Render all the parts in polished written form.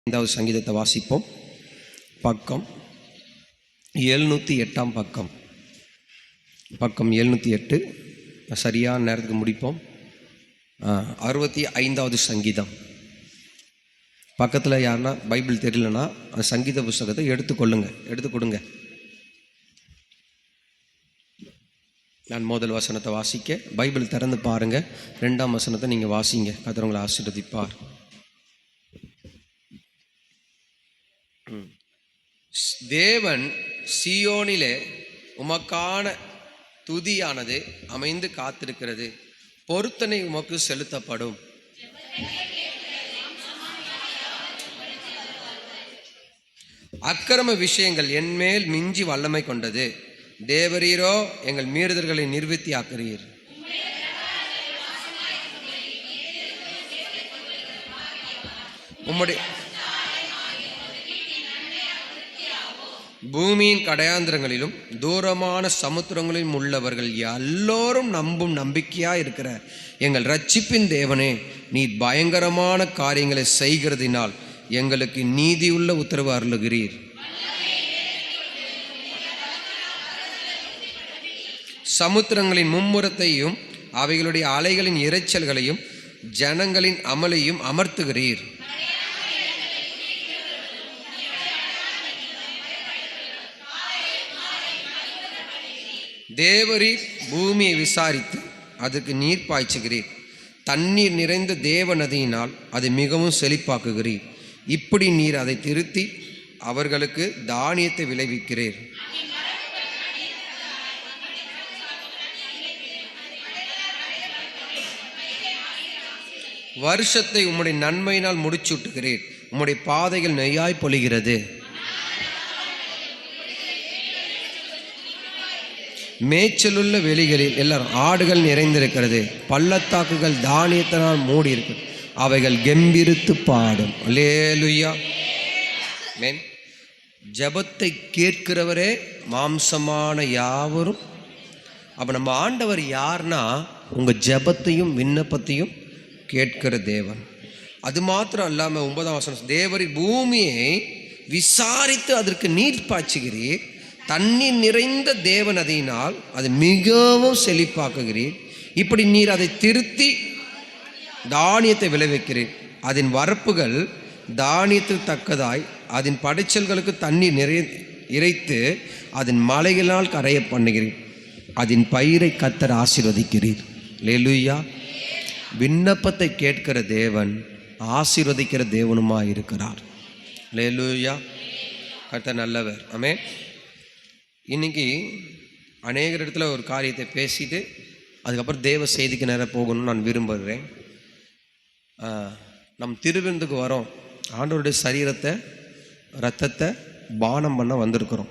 5வது சங்கீதத்தை வாசிப்போம். பக்கம் 708 பக்கம் 708. சரியான நேரத்துக்கு முடிப்போம். 65வது சங்கீதம். பக்கத்தில் யாருன்னா பைபிள் தெரியலனா அந்த சங்கீத புஸ்தகத்தை எடுத்து கொடுங்க. நான் முதல் வசனத்தை வாசிக்க, பைபிள் திறந்து பாருங்கள். 2ஆம் வசனத்தை நீங்கள் வாசிங்க. கர்த்தர் உங்களை ஆசீர்வதிப்பார். தேவன் சீயோனிலே உமக்கான துதியானது அமைந்து காத்திருக்கிறது, பொருத்தனை உமக்கு செலுத்தப்படும். அக்கிரம விஷயங்கள் என்மேல் மிஞ்சி வல்லமை கொண்டது, தேவரீரோ எங்கள் மீறுதல்களை நிர்வித்தி ஆக்குறீர். உம்முடைய பூமியின் கடையாந்திரங்களிலும் தூரமான சமுத்திரங்களிலும் உள்ளவர்கள் எல்லோரும் நம்பும் நம்பிக்கையாக இருக்கிற எங்கள் ரட்சிப்பின் தேவனே, நீர் பயங்கரமான காரியங்களை செய்கிறதினால் எங்களுக்கு நீதியுள்ள உத்தரவு அருளுகிறீர். சமுத்திரங்களின் மும்முரத்தையும் அவைகளுடைய அலைகளின் இரைச்சல்களையும் ஜனங்களின் அமலையும் அமர்த்துகிறீர். தேவரீர் பூமியை விசாரித்து அதற்கு நீர் பாய்ச்சுகிறீர், தண்ணீர் நிறைந்த தேவ நதியினால் அதை மிகவும் செழிப்பாக்குகிறீர். இப்படி நீர் அதை திருத்தி அவர்களுக்கு தானியத்தை விளைவிக்கிறீர். வருஷத்தை உம்முடைய நன்மையினால் முடிச்சுட்டுகிறீர், உம்முடைய பாதைகள் நெய்யாய் பொழிகிறது. மேய்ச்சலுள்ள வெளிகளில் எல்லாரும் ஆடுகள் நிறைந்திருக்கிறது, பள்ளத்தாக்குகள் தானியத்தினால் மூடி இருக்கு, அவைகள் கெம்பீரித்து பாடும். அல்லேலூயா. ஆமென். ஜெபத்தை கேட்கிறவரே மாம்சமான யாவரும். அப்போ நம்ம ஆண்டவர் யார்னா, உங்கள் ஜெபத்தையும் விண்ணப்பத்தையும் கேட்கிற தேவன். அது மாத்திரம் இல்லாமல் 9ஆம் வசனம், தேவரி பூமியை விசாரித்து அதற்கு நீர் பாய்ச்சுகிறீர், தண்ணீர் நிறைந்த தேவ நதியினால் அது மிகவும் செழிப்பாக்குகிறீர். இப்படி நீர் அதை திருத்தி தானியத்தை விளைவிக்கிறீர். அதன் வரப்புகள் தானியத்தில் தக்கதாய் அதன் படைச்சல்களுக்கு தண்ணீர் இறைத்து அதன் மலைகளால் கரைய பண்ணுகிறீர். அதன் பயிரை கர்த்தர் ஆசீர்வதிக்கிறீர். அல்லேலூயா. விண்ணப்பத்தை கேட்கிற தேவன் ஆசீர்வதிக்கிற தேவனுமாய் இருக்கிறார். அல்லேலூயா. கர்த்தர் நல்லவர். ஆமென். இன்றைக்கி அநேகர் இடத்துல ஒரு காரியத்தை பேசிட்டு அதுக்கப்புறம் தேவ செய்திக்கு நேரம் போகணும்னு நான் விரும்புகிறேன். நம் திருவிருந்துக்கு வரோம், ஆண்டவருடைய சரீரத்தை இரத்தத்தை பானம் பண்ண வந்திருக்கிறோம்.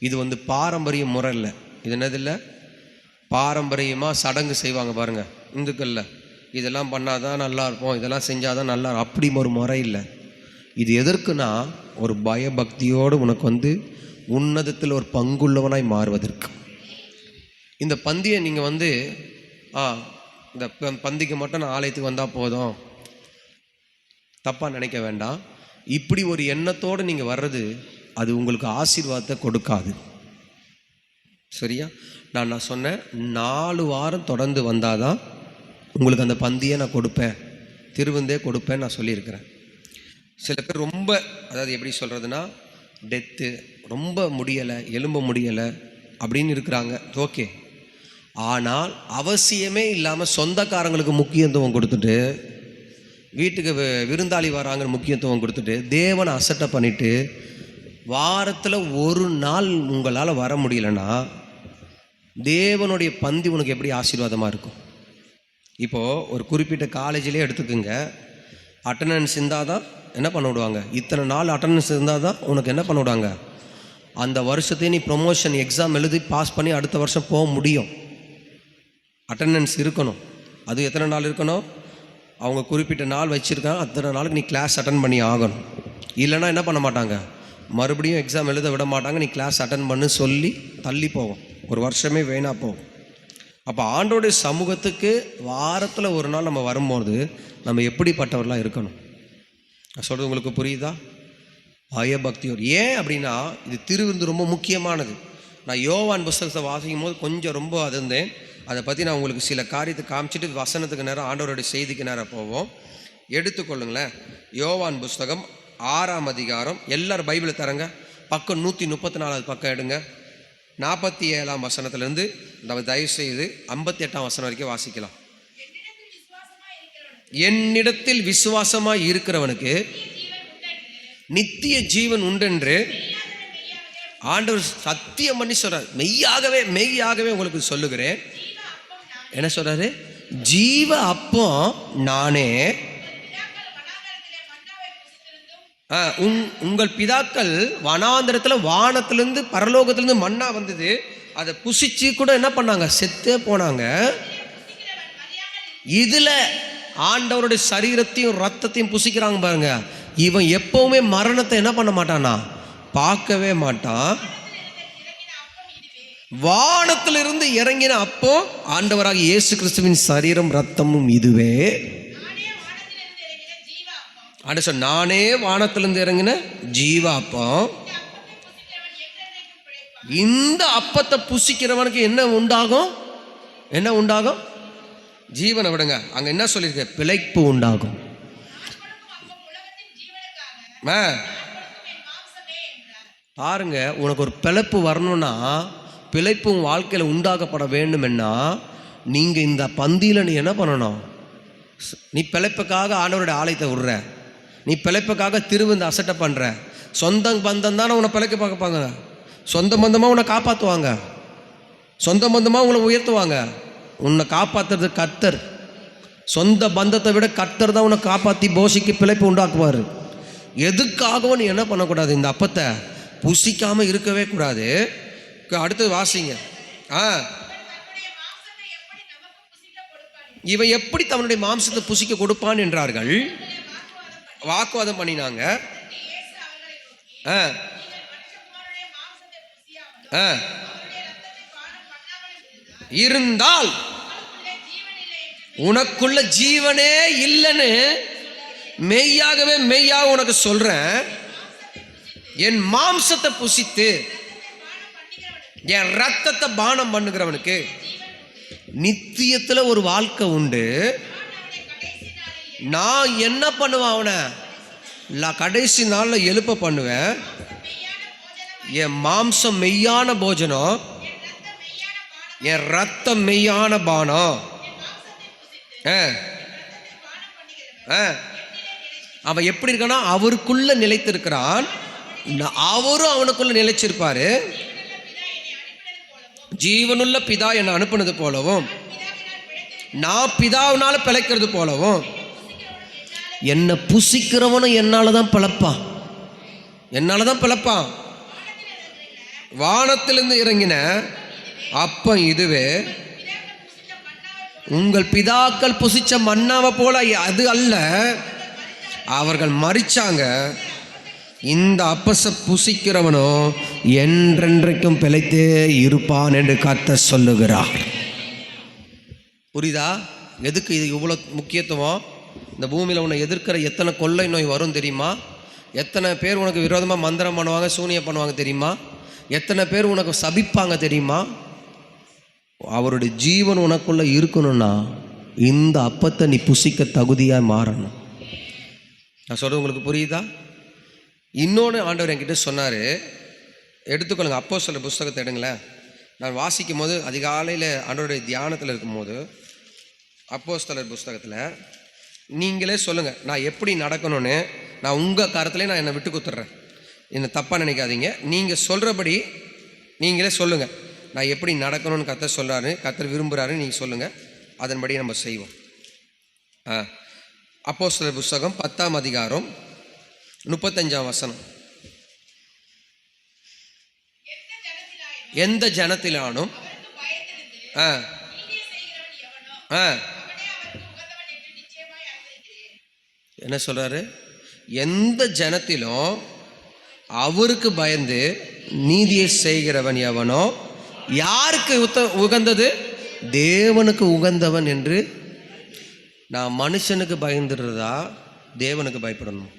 இது பாரம்பரிய முறை இல்லை. இது என்னதில்லை, பாரம்பரியமாக சடங்கு செய்வாங்க பாருங்கள் இந்துக்களில், இதெல்லாம் பண்ணாதான் நல்லா இருப்போம், இதெல்லாம் செஞ்சாதான் நல்லா, அப்படி ஒரு முறை இல்லை. இது எதற்குனா, ஒரு பயபக்தியோடு உனக்கு உன்னதத்தில் ஒரு பங்குள்ளவனாய் மாறுவதற்கு. இந்த பந்தியை நீங்கள் இந்த பந்திக்கு மட்டும் நான் ஆலயத்துக்கு வந்தால் போதும் தப்பாக நினைக்க வேண்டாம். இப்படி ஒரு எண்ணத்தோடு நீங்கள் வர்றது அது உங்களுக்கு ஆசீர்வாதத்தை கொடுக்காது. சரியா? நான் சொன்னேன், 4 வாரம் தொடர்ந்து வந்தால் தான் உங்களுக்கு அந்த பந்தியை நான் கொடுப்பேன், திருவிருந்தே கொடுப்பேன் நான் சொல்லியிருக்கிறேன். சில பேர் ரொம்ப, அதாவது எப்படி சொல்கிறதுனா, டெத்து ரொம்ப முடியலை, எலும்ப முடியலை அப்படின்னு இருக்கிறாங்க. ஓகே. ஆனால் அவசியமே இல்லாமல் சொந்தக்காரங்களுக்கு முக்கியத்துவம் கொடுத்துட்டு, வீட்டுக்கு விருந்தாளி வராங்க முக்கியத்துவம் கொடுத்துட்டு, தேவனை அசட்டை பண்ணிவிட்டு, வாரத்தில் ஒரு நாள் உங்களால் வர முடியலன்னா தேவனுடைய பந்தி உனக்கு எப்படி ஆசீர்வாதமாக இருக்கும்? இப்போது ஒரு குறிப்பிட்ட காலேஜிலே எடுத்துக்கோங்க, அட்டண்டன்ஸ் இருந்தால் தான் என்ன பண்ண விடுவாங்க, இத்தனை நாள் அட்டண்டன்ஸ் இருந்தால் தான் உனக்கு என்ன பண்ண விடுவாங்க, அந்த வருஷத்தையும் நீ ப்ரொமோஷன் எக்ஸாம் எழுதி பாஸ் பண்ணி அடுத்த வருஷம் போக முடியும். அட்டண்டன்ஸ் இருக்கணும். அது எத்தனை நாள் இருக்கணும்? அவங்க குறிப்பிட்ட நாள் வச்சுருக்காங்க, அத்தனை நாளுக்கு நீ கிளாஸ் அட்டன் பண்ணி ஆகணும். இல்லைனா என்ன பண்ண மாட்டாங்க, மறுபடியும் எக்ஸாம் எழுத விட மாட்டாங்க, நீ கிளாஸ் அட்டன் பண்ணு சொல்லி தள்ளி போவோம், ஒரு வருஷமே வேணா போகும். அப்போ ஆண்டோடைய சமூகத்துக்கு வாரத்தில் ஒரு நாள் நம்ம வரும்போது நம்ம எப்படிப்பட்டவர்களாக இருக்கணும்? நான் சொல்கிறது உங்களுக்கு புரியுதா? பயபக்தியோடு. ஏன் அப்படின்னா இது திருவிருந்து ரொம்ப முக்கியமானது. நான் யோவான் புஸ்தகத்தை வாசிக்கும் போது கொஞ்சம் ரொம்ப அதிர்ந்தேன். அதை பற்றி நான் உங்களுக்கு சில காரியத்தை காமிச்சிட்டு வசனத்துக்கு நேரம் ஆண்டவருடைய செய்திக்கு நேரம் போவோம். எடுத்துக்கொள்ளுங்களேன். யோவான் புஸ்தகம் 6ஆம் அதிகாரம். எல்லாரும் பைபிளை தரங்க. பக்கம் 134 பக்கம் எடுங்க. 47ஆம் வசனத்திலேருந்து நம்ம தயவுசெய்து 58ஆம் வசனம் வரைக்கும் வாசிக்கலாம். என்னிடத்தில் விசுவாசமாய் இருக்கிறவனுக்கு நித்திய ஜீவன் உண்டென்று ஆண்டவர் சத்தியம் பண்ணி சொல்றார். மெய்யாகவே மெய்யாகவே உங்களுக்கு சொல்லுகிறேன். என்ன சொல்றாரு? ஜீவ அப்பம் நானே. உங்கள் பிதாக்கள் வனாந்தரத்தில் வானத்திலிருந்து பரலோகத்திலிருந்து மண்ணா வந்தது, அதை புசிச்சு கூட என்ன பண்ணாங்க? செத்தே போனாங்க. இதுல ஆண்டவருடைய சரீரத்தையும் ரத்தத்தையும் புசிக்கிறாங்க பாருங்க. இவன் எப்பவுமே மரணத்தை என்ன பண்ண மாட்டானா? பார்க்கவே மாட்டான். வானத்திலிருந்து இறங்கின அப்போ ஆண்டவராக இயேசு கிறிஸ்துவின் சரீரம் ரத்தமும் இதுவே. நானே வானத்திலிருந்து இறங்கின ஜீவ அப்பம். இந்த அப்பத்தை புசிக்கிறவனுக்கு என்ன உண்டாகும்? என்ன உண்டாகும்? ஜீவனை விடுங்க, அங்க என்ன சொல்லியிருக்க? பிழைப்பு உண்டாகும். பாருங்க, உனக்கு ஒரு பிழைப்பு வரணும்னா, பிழைப்பு உன் வாழ்க்கையில் உண்டாக்கப்பட வேண்டும்னா, நீங்க இந்த பந்தியில நீ என்ன பண்ணணும்? நீ பிழைப்புக்காக ஆண்டவருடைய ஆலயத்தை விடுற, நீ பிழைப்புக்காக திருவிந்து அசட்டை பண்ற. சொந்த பந்தம் தானே உன்னை பிழைக்க பார்ப்பாங்க. சொந்த பந்தமாக உன்னை காப்பாற்றுவாங்க, சொந்த பந்தமாக உங்களை உயர்த்துவாங்க. உன்னை காப்பாற்றுறது கர்த்தர். சொந்த பந்தத்தை விட கர்த்தர் தான் உன்னை காப்பாற்றி போஷிக்கு பிழைப்பு உண்டாக்குவார். எதுக்காகவும் நீ என்ன பண்ணக்கூடாது? இந்த அப்பத்தை புசிக்காமல் இருக்கவே கூடாது. அடுத்தது வாசிங்க. இவன் எப்படி தன்னுடைய மாம்சத்தை புசிக்க கொடுப்பான் என்றார்கள். வாக்குவாதம் பண்ணினாங்க. இருந்தால் உனக்குள்ள ஜீவனே இல்லைன்னு மெய்யாகவே மெய்யாக உனக்கு சொல்றேன். என் மாம்சத்தை புசித்து என் ரத்தத்தை பானம் பண்ணுகிறவனுக்கு நித்தியத்துல ஒரு வாழ்க்கை உண்டு. நான் என்ன பண்ணுவேன்? அவனை கடைசி நாள்ல எழுப்ப பண்ணுவேன். என் மாம்சம் மெய்யான போஜனம், என் ரத்தம் மெய்யான பானம். அவன் எப்படி இருக்கானா? அவருக்குள்ள நிலைத்திருக்கிறான், அவரும் அவனுக்குள்ள நிலைச்சிருப்பாரு. ஜீவனுள்ள பிதா என்னை அனுப்புனது போலவும், நான் பிதாவினால பிழைக்கிறது போலவும், என்னை புசிக்கிறவனும் என்னால தான் பிழைப்பான். என்னால தான் பிழைப்பான். வானத்திலிருந்து இறங்கின அப்பம் இதுவே. உங்கள் பிதாக்கள் புசிச்ச மன்னாவை போல அது அல்ல. அவர்கள் மரிச்சாங்க. இந்த அப்பத்தை புசிக்கிறவனோ என்றென்றைக்கும் பிழைத்தே இருப்பான் என்று கர்த்தர் சொல்லுகிறார். புரியுதா? எதுக்கு இது இவ்வளோ முக்கியத்துவம்? இந்த பூமியில் உன்னை எதிர்க்கிற எத்தனை கொள்ளை நோய் வரும் தெரியுமா? எத்தனை பேர் உனக்கு விரோதமாக மந்திரம் பண்ணுவாங்க, சூனியம் பண்ணுவாங்க தெரியுமா? எத்தனை பேர் உனக்கு சபிப்பாங்க தெரியுமா? அவருடைய ஜீவன் உனக்குள்ள இருக்கணும்னா இந்த அப்பத்தை நீ புசிக்க தகுதியாக மாறணும். நான் சொல்றது உங்களுக்கு புரியுதா? இன்னொன்று ஆண்டவர் என்கிட்ட சொன்னார், எடுத்துக்கொள்ளுங்க. அப்போஸ்தலர் புஸ்தகத்தை எடுங்களேன். நான் வாசிக்கும் போது அதிகாலையில் ஆண்டவருடைய தியானத்தில் இருக்கும்போது அப்போஸ்தலர் புஸ்தகத்தில் நீங்களே சொல்லுங்கள், நான் எப்படி நடக்கணும்னு. நான் உங்கள் கருத்துலேயே நான் என்னை விட்டு கொடுத்துட்றேன், என்னை தப்பாக நினைக்காதீங்க. நீங்கள் சொல்கிறபடி நீங்களே சொல்லுங்கள், நான் எப்படி நடக்கணும்னு கர்த்தர் சொல்கிறாரு, கர்த்தர் விரும்புகிறாருன்னு நீங்கள் சொல்லுங்கள். அதன்படி நம்ம செய்வோம். அப்போஸ்தலர் புஸ்தகம் 10ஆம் அதிகாரம் 35ஆம் வசனம். எந்த ஜனத்திலானும் என்ன சொல்றாரு? எந்த ஜனத்திலும் அவருக்கு பயந்து நீதியை செய்கிறவன் எவனோ. யாருக்கு உகந்தது? தேவனுக்கு உகந்தவன் என்று. நான் மனுஷனுக்கு பயந்துடுறதா தேவனுக்கு பயப்படணும்?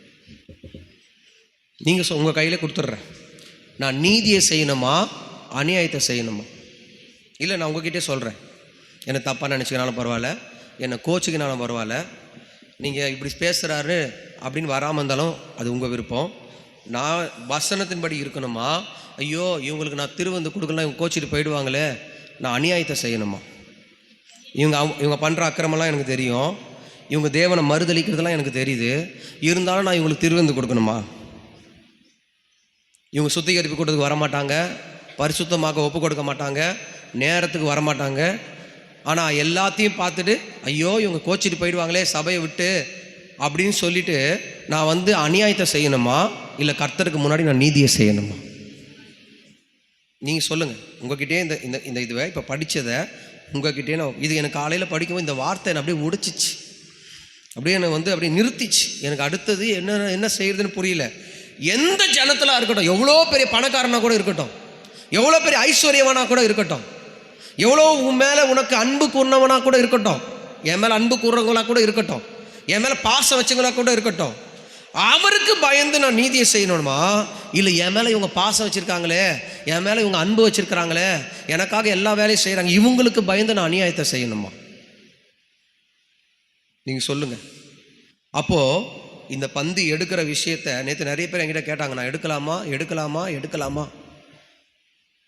நீங்கள் உங்கள் கையில் கொடுத்துட்றேன். நான் நீதியை செய்யணுமா அநியாயத்தை செய்யணுமா? இல்லை, நான் உங்ககிட்டே சொல்கிறேன். என்னை தப்பாக நினச்சிக்கினாலும் பரவாயில்ல, என்னை கோச்சிக்கினாலும் பரவாயில்ல, நீங்கள் இப்படி பேசுகிறாரு அப்படின்னு வராமல் இருந்தாலும் அது உங்கள் விருப்பம். நான் வசனத்தின்படி இருக்கணுமா, ஐயோ இவங்களுக்கு நான் திருவந்து கொடுக்கலாம், இவங்க கோச்சிட்டு போயிடுவாங்களே, நான் அநியாயத்தை செய்யணுமா? இவங்க பண்ணுற அக்கிரமெல்லாம் எனக்கு தெரியும், இவங்க தேவனை மறுதளிக்கிறதுலாம் எனக்கு தெரியுது, இருந்தாலும் நான் இவங்களுக்கு திருவந்து கொடுக்கணுமா? இவங்க சுத்திகரிப்பு கூட்டத்துக்கு வரமாட்டாங்க, பரிசுத்தமாக ஒப்பு கொடுக்க மாட்டாங்க, நேரத்துக்கு வரமாட்டாங்க. ஆனால் எல்லாத்தையும் பார்த்துட்டு ஐயோ இவங்க கோச்சிட்டு போயிடுவாங்களே சபையை விட்டு அப்படின்னு சொல்லிட்டு நான் வந்து அநியாயத்தை செய்யணுமா, இல்லை கர்த்தருக்கு முன்னாடி நான் நீதியை செய்யணுமா? நீங்கள் சொல்லுங்கள். உங்ககிட்டே இந்த இந்த இந்த இதுவை இப்போ படித்ததை உங்ககிட்டே நான் இது எனக்கு காலையில் படிக்கும்போது இந்த வார்த்தை என்னை அப்படியே முடிச்சிச்சு, அப்படியே என்னை வந்து அப்படியே நிறுத்திச்சு. எனக்கு அடுத்தது என்ன செய்யறதுன்னு புரியல. எந்த ஜனத்தில் இருக்கட்டும், எவ்வளோ பெரிய பணக்காரனாக கூட இருக்கட்டும், எவ்வளோ பெரிய ஐஸ்வர்யவனாக கூட இருக்கட்டும், எவ்வளோ உன் மேலே உனக்கு அன்பு கூர்ணவனாக கூட இருக்கட்டும், என் மேலே அன்பு கூறுறவங்களாக கூட இருக்கட்டும், என் மேலே பாசம் வச்சவங்களாக கூட இருக்கட்டும், அவருக்கு பயந்து நான் நீதியை செய்யணுமா, இல்லை என் மேலே இவங்க பாசம் வச்சுருக்காங்களே, என் மேலே இவங்க அன்பு வச்சுருக்கிறாங்களே, எனக்காக எல்லா வேலையும் செய்கிறாங்க, இவங்களுக்கு பயந்து நான் அநியாயத்தை செய்யணுமா? நீங்கள் சொல்லுங்கள். அப்போது இந்த பந்தி எடுக்கிற விஷயத்தை நேற்று நிறைய பேர் என்கிட்ட கேட்டாங்க, நான் எடுக்கலாமா?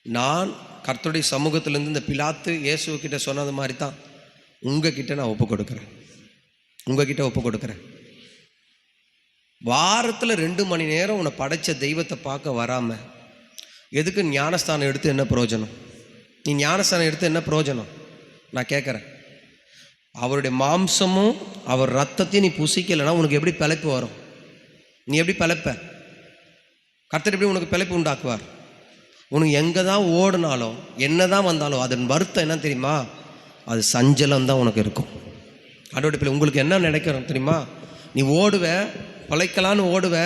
நான் கர்த்தருடைய சமூகத்திலேருந்து இந்த பிலாத்து இயேசுக்கிட்ட சொன்னது மாதிரி தான் உங்ககிட்ட நான் ஒப்பு கொடுக்குறேன். வாரத்தில் 2 மணி நேரம் உன்னை படைத்த தெய்வத்தை பார்க்க வராமல் எதுக்கு ஞானஸ்தானம் எடுத்து என்ன பிரயோஜனம்? நீ ஞானஸ்தானம் எடுத்து என்ன பிரயோஜனம் நான் கேட்குறேன். அவருடைய மாம்சமும் அவர் ரத்தத்தையும் நீ புசிக்கலைன்னா உனக்கு எப்படி பிழைப்பு வரும்? நீ எப்படி பிழைப்ப? கர்த்தர் எப்படி உனக்கு பிழைப்பு உண்டாக்குவார்? உனக்கு எங்கே தான் ஓடினாலும் என்ன தான் வந்தாலும் அதன் வருத்தம் என்ன தெரியுமா? அது சஞ்சலம் தான் உனக்கு இருக்கும். அதோட பிள்ளை உங்களுக்கு என்ன நினைக்கிறோம் தெரியுமா? நீ ஓடுவ, பிழைக்கலான்னு ஓடுவ,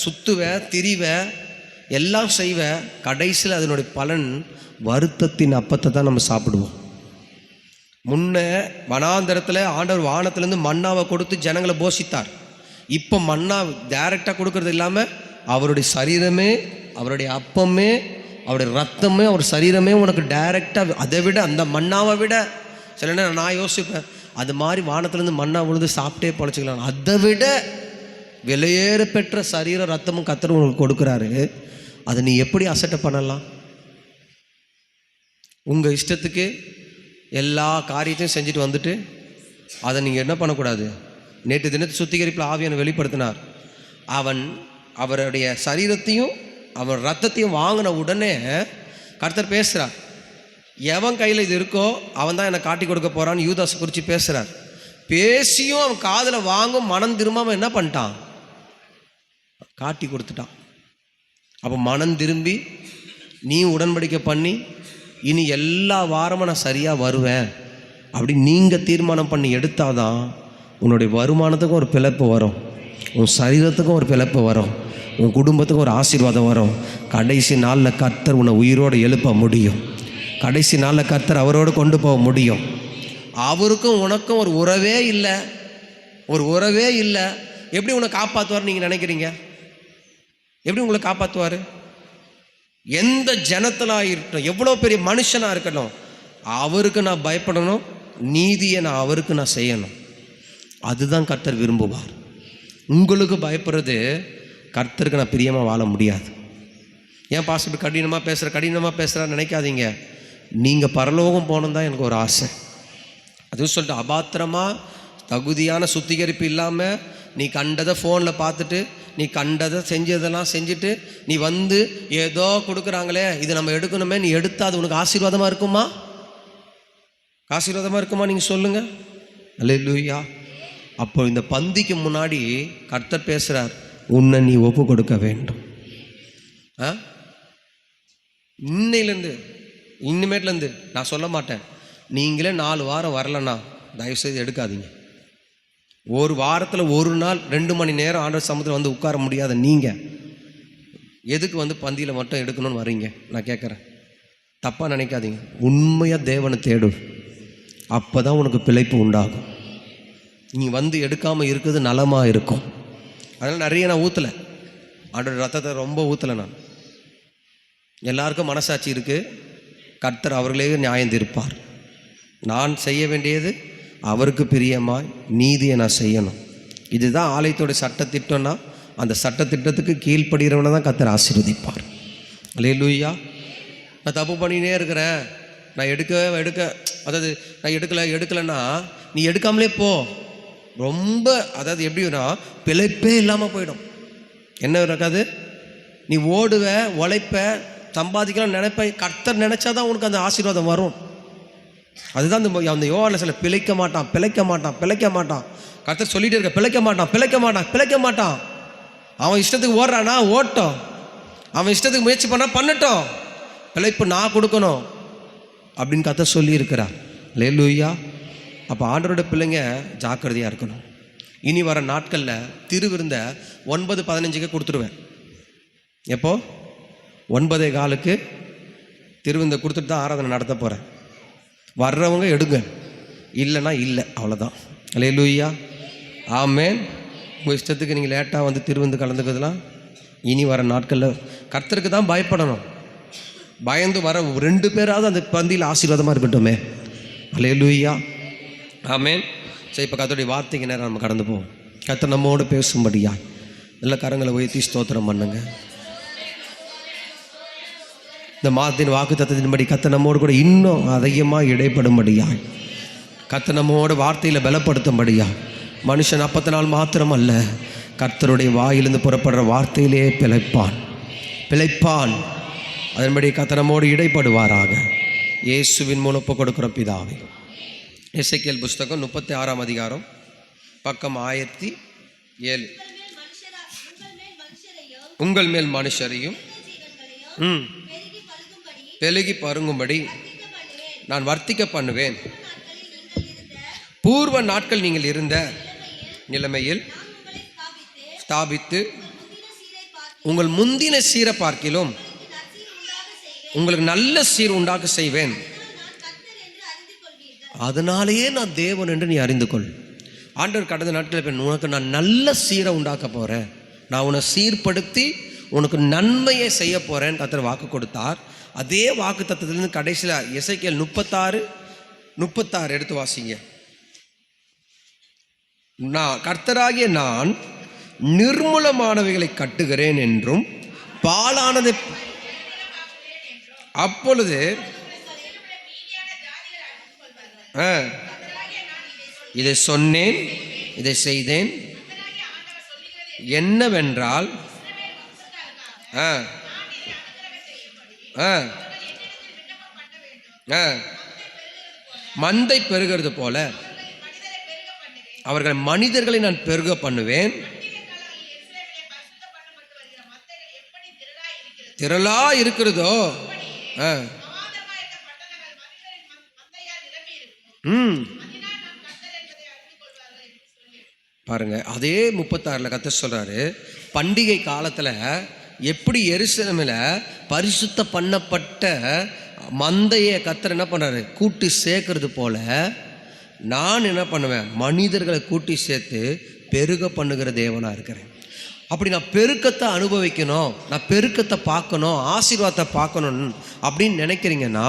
சுத்துவ, திரிவ, எல்லாம் செய்வ, கடைசியில் அதனுடைய பலன் வருத்தத்தின் அப்பத்தை தான் நம்ம சாப்பிடுவோம். முன்ன வனாந்தரத்தில் ஆண்டவர் வானத்திலேருந்து மன்னாவை கொடுத்து ஜனங்களை போஷித்தார். இப்போ மன்னா டைரெக்டாக கொடுக்கறது இல்லாமல் அவருடைய சரீரமே, அவருடைய அப்பமே, அவருடைய ரத்தமே, அவர் சரீரமே உனக்கு டைரெக்டாக, அதை விட அந்த மன்னாவை விட சில நேரம் நான் யோசிப்பேன், அது மாதிரி வானத்திலேருந்து மன்னா விழுந்து சாப்பிட்டே பழச்சிக்கலாம், அதை விட விலையேற பெற்ற சரீர ரத்தமும் கர்த்தர் உங்களுக்கு கொடுக்குறாரு. அதை நீ எப்படி அசட்டை பண்ணலாம்? உங்கள் இஷ்டத்துக்கு எல்லா காரியத்தையும் செஞ்சுட்டு வந்துட்டு அதை நீங்கள் என்ன பண்ணக்கூடாது? நேற்று தினத்தை சுத்திகரிப்பில் ஆவியான வெளிப்படுத்தினார். அவருடைய சரீரத்தையும் அவன் ரத்தத்தையும் வாங்கின உடனே கர்த்தர் பேசுகிறார், எவன் கையில் இது இருக்கோ அவன் தான் என்னை காட்டி கொடுக்க போகிறான்னு யூதாஸ் குறித்து பேசுகிறார். பேசியும் அவன் காதில் வாங்கும் மனம் திரும்பாமல் என்ன பண்ணிட்டான்? காட்டி கொடுத்துட்டான். அப்போ மனம் திரும்பி நீ உடன்படிக்கை பண்ணி இனி எல்லா வாரமும் நான் சரியாக வருவேன் அப்படி நீங்கள் தீர்மானம் பண்ணி எடுத்தாதான் உன்னுடைய வருமானத்துக்கும் ஒரு பிழைப்பு வரும், உன் சரீரத்துக்கும் ஒரு பிழைப்பு வரும், உன் குடும்பத்துக்கும் ஒரு ஆசீர்வாதம் வரும். கடைசி நாளில் கர்த்தர் உன்னை உயிரோடு எழுப்ப முடியும். கடைசி நாளில் கர்த்தர் அவரோடு கொண்டு போக முடியும். அவருக்கும் உனக்கும் ஒரு உறவே இல்லை. எப்படி உன்னை காப்பாற்றுவார் நீங்கள் நினைக்கிறீங்க? எப்படி உங்களை காப்பாற்றுவார்? எந்த ஜனத்தலாக இருக்கட்டும், எவ்வளோ பெரிய மனுஷனாக இருக்கட்டும், அவருக்கு நான் பயப்படணும், நீதியை நான் அவருக்கு நான் செய்யணும். அதுதான் கர்த்தர் விரும்புவார். உங்களுக்கு பயப்படுறது கர்த்தருக்கு நான் பிரியமாக வாழ முடியாது. ஏன் பாஸ்டர் இப்படி கடினமாக பேசுகிறா நினைக்காதீங்க. நீங்கள் பரலோகம் போகணும் தான் எனக்கு ஒரு ஆசை. அதுவும் சொல்லிட்டு அபாத்திரமாக தகுதியான சுத்திகரிப்பு இல்லாமல் நீ கண்டதை ஃபோனில் பார்த்துட்டு நீ கண்டதை செஞ்சதெல்லாம் செஞ்சுட்டு நீ வந்து ஏதோ கொடுக்குறாங்களே இது நம்ம எடுக்கணுமே, நீ எடுத்தால் அது உனக்கு ஆசீர்வாதமாக இருக்குமா? நீங்கள் சொல்லுங்கள். அல்லேலூயா. அப்போ இந்த பந்திக்கு முன்னாடி கர்த்தர் பேசுகிறார், உன்னை நீ ஒப்பு கொடுக்க வேண்டும். இனிமேட்லேருந்து நான் சொல்ல மாட்டேன், நீங்களே 4 வாரம் வரலன்னா தயவுசெய்து எடுக்காதீங்க. ஒரு வாரத்தில் ஒரு நாள் 2 மணி நேரம் ஆண்டவர் சமூகத்தில் வந்து உட்கார முடியாத நீங்கள் எதுக்கு வந்து பந்தியில் மட்டும் எடுக்கணும்னு வரீங்க? நான் கேட்குறேன், தப்பாக நினைக்காதீங்க. உண்மையாக தேவனை தேடு, அப்போ தான் உனக்கு பிழைப்பு உண்டாகும். நீ வந்து எடுக்காமல் இருக்கிறது நலமாக இருக்கும். அதனால் நிறைய நான் ஊற்றலை, ஆண்டோட ரத்தத்தை ரொம்ப ஊற்றலை நான். எல்லாருக்கும் மனசாட்சி இருக்குது. கர்த்தர் அவர்களே நியாயம் தீர்ப்பார். நான் செய்ய வேண்டியது அவருக்கு பிரியமாய் நீதியை நான் செய்யணும். இதுதான் ஆலயத்தோட சட்டத்திட்டம்னா, அந்த சட்டத்திட்டத்துக்கு கீழ்ப்படுகிறவனை தான் கர்த்தர் ஆசீர்வதிப்பார். அல்லேலூயா. நான் தப்பு பண்ணினே இருக்கிறேன், நான் அதாவது நான் எடுக்கலைன்னா நீ எடுக்காமலே போ. ரொம்ப அதாவது எப்படின்னா பிழைப்பே இல்லாமல் போயிடும். என்ன இருக்காது, நீ ஓடுவ, உழைப்ப, சம்பாதிக்கலாம் நினைப்ப. கர்த்தர் நினைச்சாதான் உனக்கு அந்த ஆசீர்வாதம் வரும். அதுதான் அந்த யோவானில் சில பிழைக்க மாட்டான். கர்த்தர் சொல்லிட்டு இருக்க, பிழைக்க மாட்டான். அவன் இஷ்டத்துக்கு ஓடுறானா ஓட்டம், அவன் இஷ்டத்துக்கு முயற்சி பண்ணட்டும், பிழைப்பு நான் கொடுக்கணும் அப்படின்னு கர்த்தர் சொல்லி இருக்கிறார். அல்லேலூயா. அப்போ ஆண்டவரோட பிள்ளைங்க ஜாக்கிரதையாக இருக்கணும். இனி வர நாட்களில் திருவிருந்த 9:15 கொடுத்துருவேன். எப்போ? 9:15 திருவிருந்த கொடுத்துட்டு தான் ஆராதனை நடத்த போகிறேன். வர்றவங்க எடுங்க, இல்லைன்னா இல்லை, அவ்வளோதான். அல்லேலூயா. ஆமென். உங்கள் இஷ்டத்துக்கு நீங்கள் லேட்டாக வந்து திருவிருந்து கலந்துக்கிறதுலாம் இனி வர நாட்களில் கர்த்தருக்கு தான் பயப்படணும். பயந்து வர 2 பேராவது அந்த பந்தியில் ஆசீர்வாதமாக இருக்கட்டுமே. அல்லேலூயா. ஆமென். சரி, இப்போ கர்த்தருடைய வார்த்தைக்கு நேரம் நம்ம கடந்து போவோம். கர்த்தர் நம்மோடு பேசும்படியா நல்ல கரங்களை உயர்த்தி ஸ்தோத்திரம் பண்ணுங்க. இந்த மாதத்தின் வாக்கு தத்தத்தின்படி கர்த்தர் நம்மோடு கூட இன்னும் அதிகமாக இடைப்படும்படியா, கர்த்தர் நம்மோடு வார்த்தையில் பலப்படுத்தும்படியா. மனுஷன் அப்பத்தினால் மாத்திரம் அல்ல, கர்த்தருடைய வாயிலிருந்து புறப்படுற வார்த்தையிலே பிழைப்பான். அதன்படி கர்த்தர் நம்மோடு இடைப்படுவாராக. இயேசுவின் மூலம் ஒப்புக் கொடுக்கிற பிதாவே. எசேக்கியேல் புஸ்தகம் 36ஆம் அதிகாரம் பக்கம் 1007. உங்கள் மேல் மனுஷரையும் பெருகி பருங்கும்படி நான் வர்த்திக்க பண்ணுவேன். பூர்வ நாட்கள் நீங்கள் இருந்த நிலைமையில் ஸ்தாபித்து உங்கள் முந்தின சீரை பார்க்கிலும் உங்களுக்கு நல்ல சீர் உண்டாக்க செய்வேன். அதனாலேயே நான் தேவன் என்று நீ அறிந்து கொள். ஆண்டவர் கடந்த நாட்களில் உனக்கு நான் நல்ல சீரை உண்டாக்க போகிறேன், நான் உன்னை சீர்படுத்தி உனக்கு நன்மையை செய்ய போகிறேன்னு கர்த்தர் வாக்கு கொடுத்தார். அதே வாக்கு தத்தத்திலிருந்து கடைசியில் எசேக்கியேல் 36 எடுத்து வாசிங்க. நான் கர்த்தராகிய நான் நிர்மூலமானவைகளை கட்டுகிறேன் என்றும் பாழானதை அப்பொழுது இதை சொன்னேன், இதை செய்தேன். என்னவென்றால் மந்தை பெருகிறது போல அவர்கள் மனிதர்களை நான் பெருக பண்ணுவேன். திரளா இருக்கிறதோ பாருங்க. அதே 36 கர்த்தர் சொல்றாரு, பண்டிகை காலத்துல எப்படி எருசலேமில் பரிசுத்த பண்ணப்பட்ட மந்தையை கர்த்தர் என்ன பண்றாரு, கூட்டி சேர்க்கறது போல நான் என்ன பண்ணுவேன், மனிதர்களை கூட்டி சேர்த்து பெருக பண்ணுகிற தேவனா இருக்கிறேன். அப்படி நான் பெருக்கத்தை அனுபவிக்கணும், நான் பெருக்கத்தை பார்க்கணும், ஆசீர்வாதத்தை பார்க்கணும் அப்படின்னு நினைக்கிறீங்கன்னா,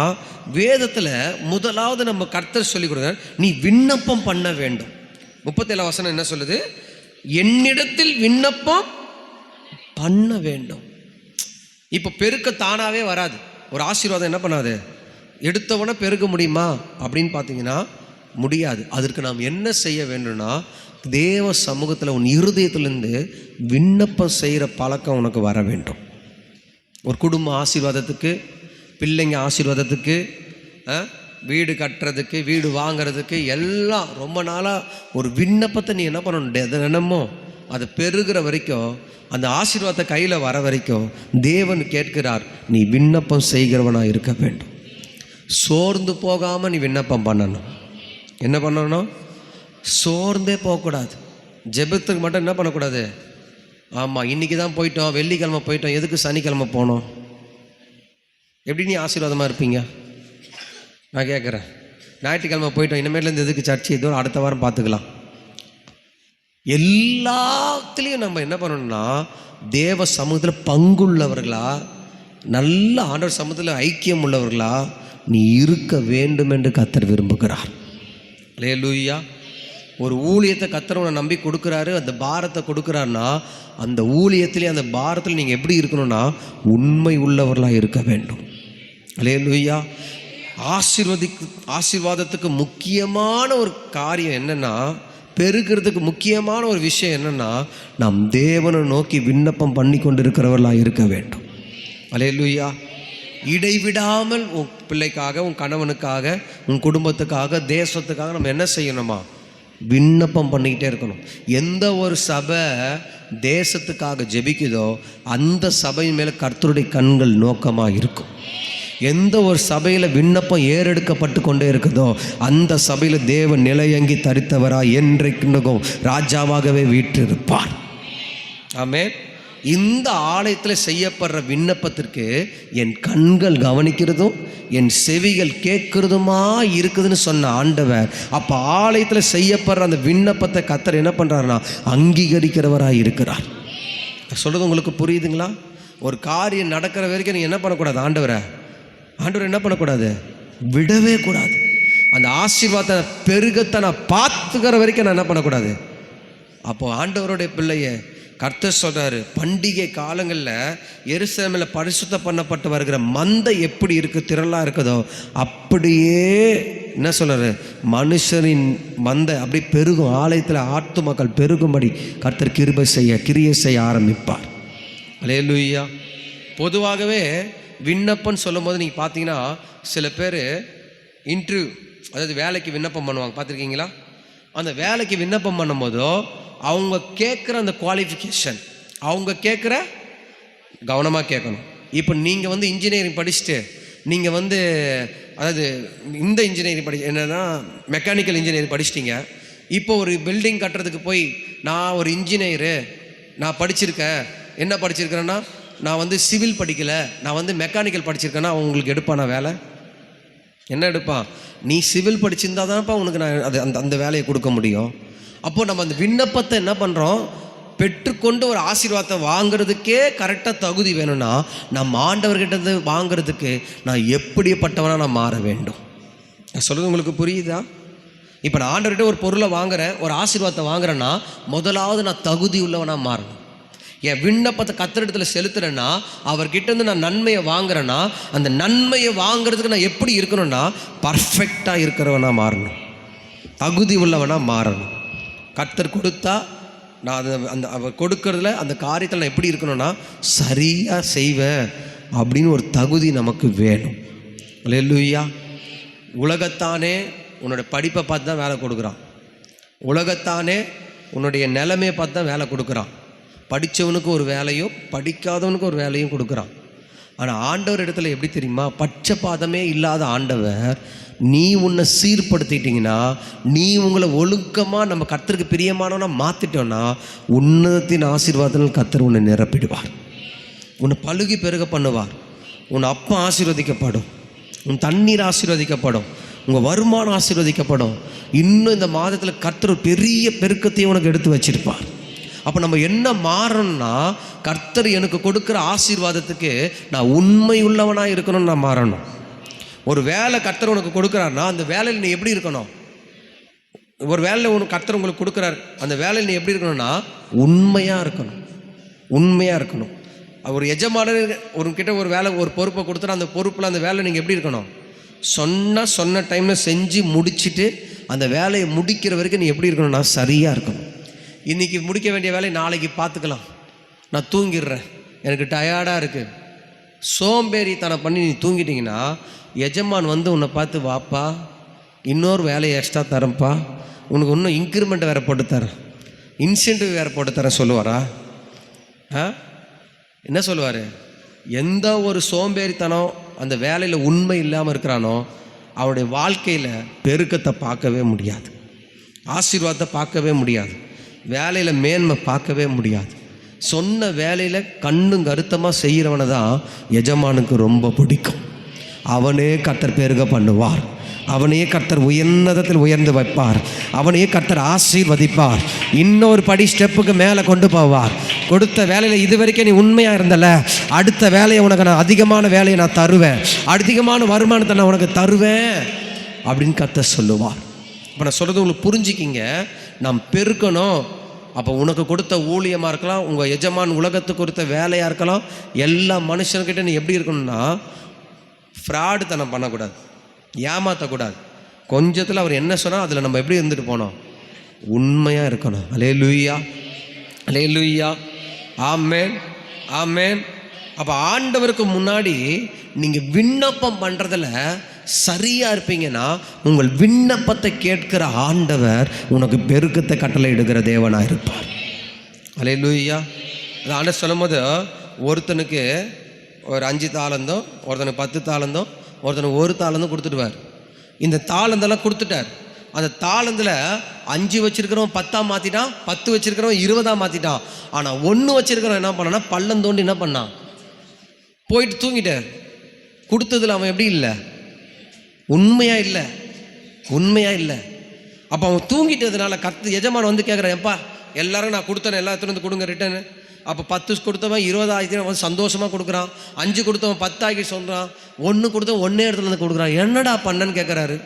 வேதத்தில் முதலாவது நம்ம கர்த்தர் சொல்லி கொடுக்குறார், நீ விண்ணப்பம் பண்ண வேண்டும். 37 வசனம் என்ன சொல்லுது? என்னிடத்தில் விண்ணப்பம் பண்ண வேண்டும். இப்போ பெருக்க தானாகவே வராது. ஒரு ஆசீர்வாதம் என்ன பண்ணாது, எடுத்தவன பெருக்க முடியுமா அப்படின்னு பார்த்தீங்கன்னா முடியாது. அதற்கு நாம் என்ன செய்ய வேண்டும்னா, தேவ சமூகத்தில் உன் இருதயத்திலேருந்து விண்ணப்பம் செய்கிற பழக்கம் உனக்கு வர வேண்டும். ஒரு குடும்ப ஆசீர்வாதத்துக்கு, பிள்ளைங்க ஆசீர்வாதத்துக்கு, வீடு கட்டுறதுக்கு, வீடு வாங்கிறதுக்கு, எல்லாம் ரொம்ப நாளாக ஒரு விண்ணப்பத்தை நீ என்ன பண்ணணும், தினமோ அது பெருகிற வரைக்கும், அந்த ஆசீர்வாதத்தை கையில் வர வரைக்கும் தேவன் கேட்கிறார், நீ விண்ணப்பம் செய்கிறவனாக இருக்க வேண்டும். சோர்ந்து போகாமல் நீ விண்ணப்பம் பண்ணணும். என்ன பண்ணணும்? சோர்ந்தே போகக்கூடாது. ஜெபத்துக்கு மட்டும் என்ன பண்ணக்கூடாது, ஆமாம் இன்றைக்கி தான் போயிட்டோம், வெள்ளிக்கிழமை போயிட்டோம், எதுக்கு சனிக்கிழமை போனோம்? எப்படி நீ ஆசீர்வாதமாக இருப்பீங்க? நான் கேட்குறேன். ஞாயிற்றுக்கிழமை போயிட்டோம், இனிமேலேருந்து எதுக்கு சர்ச்சை, இதோ அடுத்த வாரம் பார்த்துக்கலாம். எல்லாத்துலேயும் நம்ம என்ன பண்ணணும்னா தேவ சமூகத்தில் பங்குள்ளவர்களா, நல்ல ஆண்டவர் சமூகத்தில் ஐக்கியம் உள்ளவர்களா நீ இருக்க வேண்டும் என்று கர்த்தர் விரும்புகிறார். அல்லேலூயா. ஒரு ஊழியத்தை கர்த்தர் உன்னை நம்பி கொடுக்குறாரு, அந்த பாரத்தை கொடுக்குறாருன்னா அந்த ஊழியத்திலே அந்த பாரத்தில் நீங்கள் எப்படி இருக்கணும்னா உண்மை உள்ளவர்களாக இருக்க வேண்டும். அல்லேலூயா. ஆசீர்வாதத்துக்கு முக்கியமான ஒரு காரியம் என்னென்னா, பெருகிறதுக்கு முக்கியமான ஒரு விஷயம் என்னென்னா, நம் தேவனை நோக்கி விண்ணப்பம் பண்ணி கொண்டு இருக்கிறவர்களாக இருக்க வேண்டும். அல்லேலூயா. இடைவிடாமல் உன் பிள்ளைக்காக, உன் கணவனுக்காக, உன் குடும்பத்துக்காக, தேசத்துக்காக நம்ம என்ன செய்யணுமா? விண்ணப்பம் பண்ணிக்கிட்டே இருக்கணும். எந்த ஒரு சபை தேசத்துக்காக ஜெபிக்குதோ அந்த சபையின் மேலே கர்த்தருடைய கண்கள் நோக்கமாக இருக்கும். எந்த ஒரு சபையில் விண்ணப்பம் ஏறெடுக்கப்பட்டு கொண்டே இருக்குதோ அந்த சபையில் தேவன் நிலையங்கி தரித்தவராய் என்றைக்கும் ராஜாவாகவே வீற்றிருப்பார். ஆமென். இந்த ஆலயத்தில் செய்யப்படுற விண்ணப்பத்திற்கு என் கண்கள் கவனிக்கிறதும் என் செவிகள் கேட்கிறதுமா இருக்குதுன்னு சொன்ன ஆண்டவர், அப்போ ஆலயத்தில் செய்யப்படுற அந்த விண்ணப்பத்தை கர்த்தர் என்ன பண்ணுறாருன்னா அங்கீகரிக்கிறவராக இருக்கிறார். சொல்கிறது உங்களுக்கு புரியுதுங்களா? ஒரு காரியம் நடக்கிற வரைக்கும் நீங்கள் என்ன பண்ணக்கூடாது? ஆண்டவர் என்ன பண்ணக்கூடாது? விடவே கூடாது. அந்த ஆசீர்வாதத்தை பெருகத்தை நான் பார்த்துக்கிற வரைக்கும் நான் என்ன பண்ணக்கூடாது? அப்போது ஆண்டவருடைய பிள்ளைய கர்த்தர் சொல்கிறாரு, பண்டிகை காலங்களில் எருசலேமில் பரிசுத்த பண்ணப்பட்டு வருகிற மந்தை எப்படி இருக்குது, திரளாக இருக்குதோ அப்படியே என்ன சொல்கிறாரு, மனுஷரின் மந்தை அப்படி பெருகும். ஆலயத்தில் ஆத்து மக்கள் பெருகும்படி கர்த்தர் கிரியை செய்ய ஆரம்பிப்பார். அல்லேலூயா. பொதுவாகவே விண்ணப்பம்னு சொல்லும் போது நீங்கள் பார்த்தீங்கன்னா சில பேர் இன்டர்வியூ, அதாவது வேலைக்கு விண்ணப்பம் பண்ணுவாங்க, பார்த்துருக்கீங்களா? அந்த வேலைக்கு விண்ணப்பம் பண்ணும் போதோ அவங்க கேட்குற அந்த குவாலிஃபிகேஷன் அவங்க கேட்குற கவனமாக கேட்கணும். இப்போ நீங்கள் வந்து இன்ஜினியரிங் படிச்சுட்டு நீங்கள் வந்து அதாவது இந்த இன்ஜினியரிங் என்னென்னா மெக்கானிக்கல் இன்ஜினியரிங் படிச்சிட்டிங்க. இப்போ ஒரு பில்டிங் கட்டுறதுக்கு போய் நான் ஒரு இன்ஜினியரு, நான் படிச்சிருக்கேன், என்ன படிச்சிருக்கிறேன்னா நான் வந்து சிவில் படிக்கலை, நான் வந்து மெக்கானிக்கல் படிச்சிருக்கேன்னா அவங்களுக்கு எடுப்பானா வேலை? என்ன எடுப்பான்? நீ சிவில் படிச்சிருந்தா தான்ப்பா உனக்கு நான் அந்த வேலையை கொடுக்க முடியும். அப்போது நம்ம அந்த விண்ணப்பத்தை என்ன பண்ணுறோம்? பெற்றுக்கொண்டு ஒரு ஆசீர்வாதத்தை வாங்கிறதுக்கே கரெக்டாக தகுதி வேணும்னா நம்ம ஆண்டவர்கிட்ட வாங்கிறதுக்கு நான் எப்படிப்பட்டவனாக நான் மாற வேண்டும். நான் சொல்கிறது உங்களுக்கு புரியுதா? இப்போ நான் ஆண்டவர்கிட்ட ஒரு பொருளை வாங்குகிறேன், ஒரு ஆசீர்வாதத்தை வாங்குறேன்னா முதலாவது நான் தகுதி உள்ளவனாக மாறணும். என் விண்ணப்பத்தை கர்த்தரிடத்தில் செலுத்துறேன்னா, அவர்கிட்டேருந்து நான் நன்மையை வாங்குறேன்னா அந்த நன்மையை வாங்கிறதுக்கு நான் எப்படி இருக்கணும்னா பர்ஃபெக்டாக இருக்கிறவனாக மாறணும், தகுதி உள்ளவனாக மாறணும். கர்த்தர் கொடுத்தா நான் அந்த அவர் கொடுக்கறதுல அந்த காரியத்தில் நான் எப்படி இருக்கணும்னா சரியாக செய்வேன் அப்படின்னு ஒரு தகுதி நமக்கு வேணும். அல்லேலூயா. உலகத்தானே உன்னோட படிப்பை பார்த்து தான் வேலை கொடுக்குறான், உலகத்தானே உன்னுடைய நிலைமையை பார்த்து தான் வேலை கொடுக்குறான். படித்தவனுக்கு ஒரு வேலையும் படிக்காதவனுக்கு ஒரு வேலையும் கொடுக்குறான். ஆனால் ஆண்டவர் இடத்துல எப்படி தெரியுமா? பட்சபாதமே இல்லாத ஆண்டவர், நீ உன்னை சீர்படுத்திட்டீங்கன்னா, நீ உங்களை ஒழுக்கமாக நம்ம கர்த்தருக்கு பிரியமானவனா மாற்றிட்டோன்னா உன்னதத்தின் ஆசீர்வாதங்கள் கர்த்தர் உன்னை நிரப்பிடுவார், உன்னை பழுகி பெருக பண்ணுவார். உன் அப்பா ஆசீர்வதிக்கப்படும், உன் தண்ணீர் ஆசீர்வதிக்கப்படும், உங்கள் வருமானம் ஆசீர்வதிக்கப்படும். இன்னும் இந்த மாதத்தில் கர்த்தர் பெரிய பெருக்கத்தையும் உனக்கு எடுத்து வச்சிருப்பார். அப்போ நம்ம என்ன மாறணும்னா கர்த்தர் எனக்கு கொடுக்குற ஆசீர்வாதத்துக்கு நான் உண்மை உள்ளவனாக இருக்கணும்னு நான் மாறணும். ஒரு வேலை கர்த்தர் உனக்கு கொடுக்குறாருன்னா அந்த வேலையில் நீ எப்படி இருக்கணும்? ஒரு வேலையில் உனக்கு கர்த்தர் உங்களுக்கு கொடுக்குறாரு, அந்த வேலையில் நீ எப்படி இருக்கணும்னா உண்மையாக இருக்கணும், உண்மையாக இருக்கணும். ஒரு எஜமானர் கிட்ட ஒரு வேலை ஒரு பொறுப்பை கொடுத்துட்டு அந்த பொறுப்பில் அந்த வேலை நீங்கள் எப்படி இருக்கணும்? சொன்ன டைமில் செஞ்சு முடிச்சுட்டு அந்த வேலையை முடிக்கிற வரைக்கும் நீ எப்படி இருக்கணும்னா சரியாக இருக்கணும். இன்றைக்கி முடிக்க வேண்டிய வேலையை நாளைக்கு பார்த்துக்கலாம், நான் தூங்கிடுறேன், எனக்கு டயர்டாக இருக்குது, சோம்பேறித்தனம் பண்ணி நீ தூங்கிட்டீங்கன்னா எஜமான் வந்து உன்னை பார்த்து வாப்பா இன்னொரு வேலையை எக்ஸ்ட்ரா தரேன்ப்பா, உனக்கு இன்னும் இன்க்ரிமெண்ட் வேறு போட்டு தரேன், இன்சென்டிவ் வேறு போட்டு தரேன் சொல்லுவாரா? என்ன சொல்லுவார்? எந்த ஒரு சோம்பேறித்தனம் அந்த வேலையில் உண்மை இல்லாமல் இருக்கிறானோ அவனுடைய வாழ்க்கையில் பெருக்கத்தை பார்க்கவே முடியாது, ஆசீர்வாதத்தை பார்க்கவே முடியாது, வேலையில் மேன்மை பார்க்கவே முடியாது. சொன்ன வேலையில் கண்ணும் கருத்தமாக செய்கிறவனை தான் எஜமானுக்கு ரொம்ப பிடிக்கும், அவனே கர்த்தர் பெருக பண்ணுவார். அவனையே கர்த்தர் உயர்ந்ததத்தில் உயர்ந்து வைப்பார். அவனையே கர்த்தர் ஆசீர்வதிப்பார். இன்னொரு படி ஸ்டெப்புக்கு மேலே கொண்டு போவார். கொடுத்த வேலையில் இது வரைக்கும் நீ உண்மையாக இருந்தல, அடுத்த வேலையை உனக்கு நான் அதிகமான வேலையை நான் தருவேன், அதிகமான வருமானத்தை நான் உனக்கு தருவேன் அப்படின்னு கர்த்தர் சொல்லுவார். இப்போ நான் சொல்கிறது உங்களுக்கு புரிஞ்சுக்கிங்க. நாம் பெருக்கணும். அப்போ உனக்கு கொடுத்த ஊழியமாக இருக்கலாம், உங்கள் எஜமான் உலகத்துக்கு கொடுத்த வேலையாக இருக்கலாம், எல்லா மனுஷன்கிட்ட நீ எப்படி இருக்கணும்னா ஃப்ராடு தனம் பண்ணக்கூடாது, ஏமாற்றக்கூடாது. கொஞ்சத்தில் அவர் என்ன சொன்னால் அதில் நம்ம எப்படி இருந்துட்டு போனோம், உண்மையாக இருக்கணும். அல்லேலூயா, அல்லேலூயா, ஆமென், ஆமென். அப்போ ஆண்டவருக்கு முன்னாடி நீங்கள் விண்ணப்பம் பண்ணுறதுல சரியாக இருப்பீங்கன்னா உங்கள் விண்ணப்பத்தை கேட்கிற ஆண்டவர் உனக்கு பெருக்கத்தை கட்டளை இடுகிற தேவனாக இருப்பார். அல்லேலூயா. அது ஆண்டவர் சொல்லும் போது ஒருத்தனுக்கு ஒரு 5 தாளந்தம், ஒருத்தனுக்கு 10 தாளந்தம், ஒருத்தனுக்கு 1 தாளந்தம் கொடுத்துடுவார். இந்த தாளந்தெல்லாம் கொடுத்துட்டார். அந்த தாளந்தில் 5 வச்சிருக்கிறவன் 10 மாற்றிட்டான், 10 வச்சிருக்கிறவன் 20 மாற்றிட்டான். ஆனால் 1 வச்சிருக்கிறவன் என்ன பண்ணான்னா பள்ளந்தோண்டி என்ன பண்ணான், போயிட்டு தூங்கிட்டார். கொடுத்ததில் அவன் எப்படி இல்லை, உண்மையாக இல்லை, உண்மையாக இல்லை. அப்போ அவன் தூங்கிட்டதுனால எஜமான் வந்து கேட்குறான், எப்பா எல்லாரும் நான் கொடுத்தேன், எல்லாத்துலேயும் வந்து கொடுங்க ரிட்டர்னு. அப்போ 10 கொடுத்தவன் 20 ஆகிட்டு அவன் சந்தோஷமாக கொடுக்குறான். 5 கொடுத்தவன் 10 ஆகி சொல்கிறான். 1 கொடுத்தவன் 1 இடத்துல வந்து கொடுக்குறான். என்னடா பண்ணன்னு கேட்குறாரு.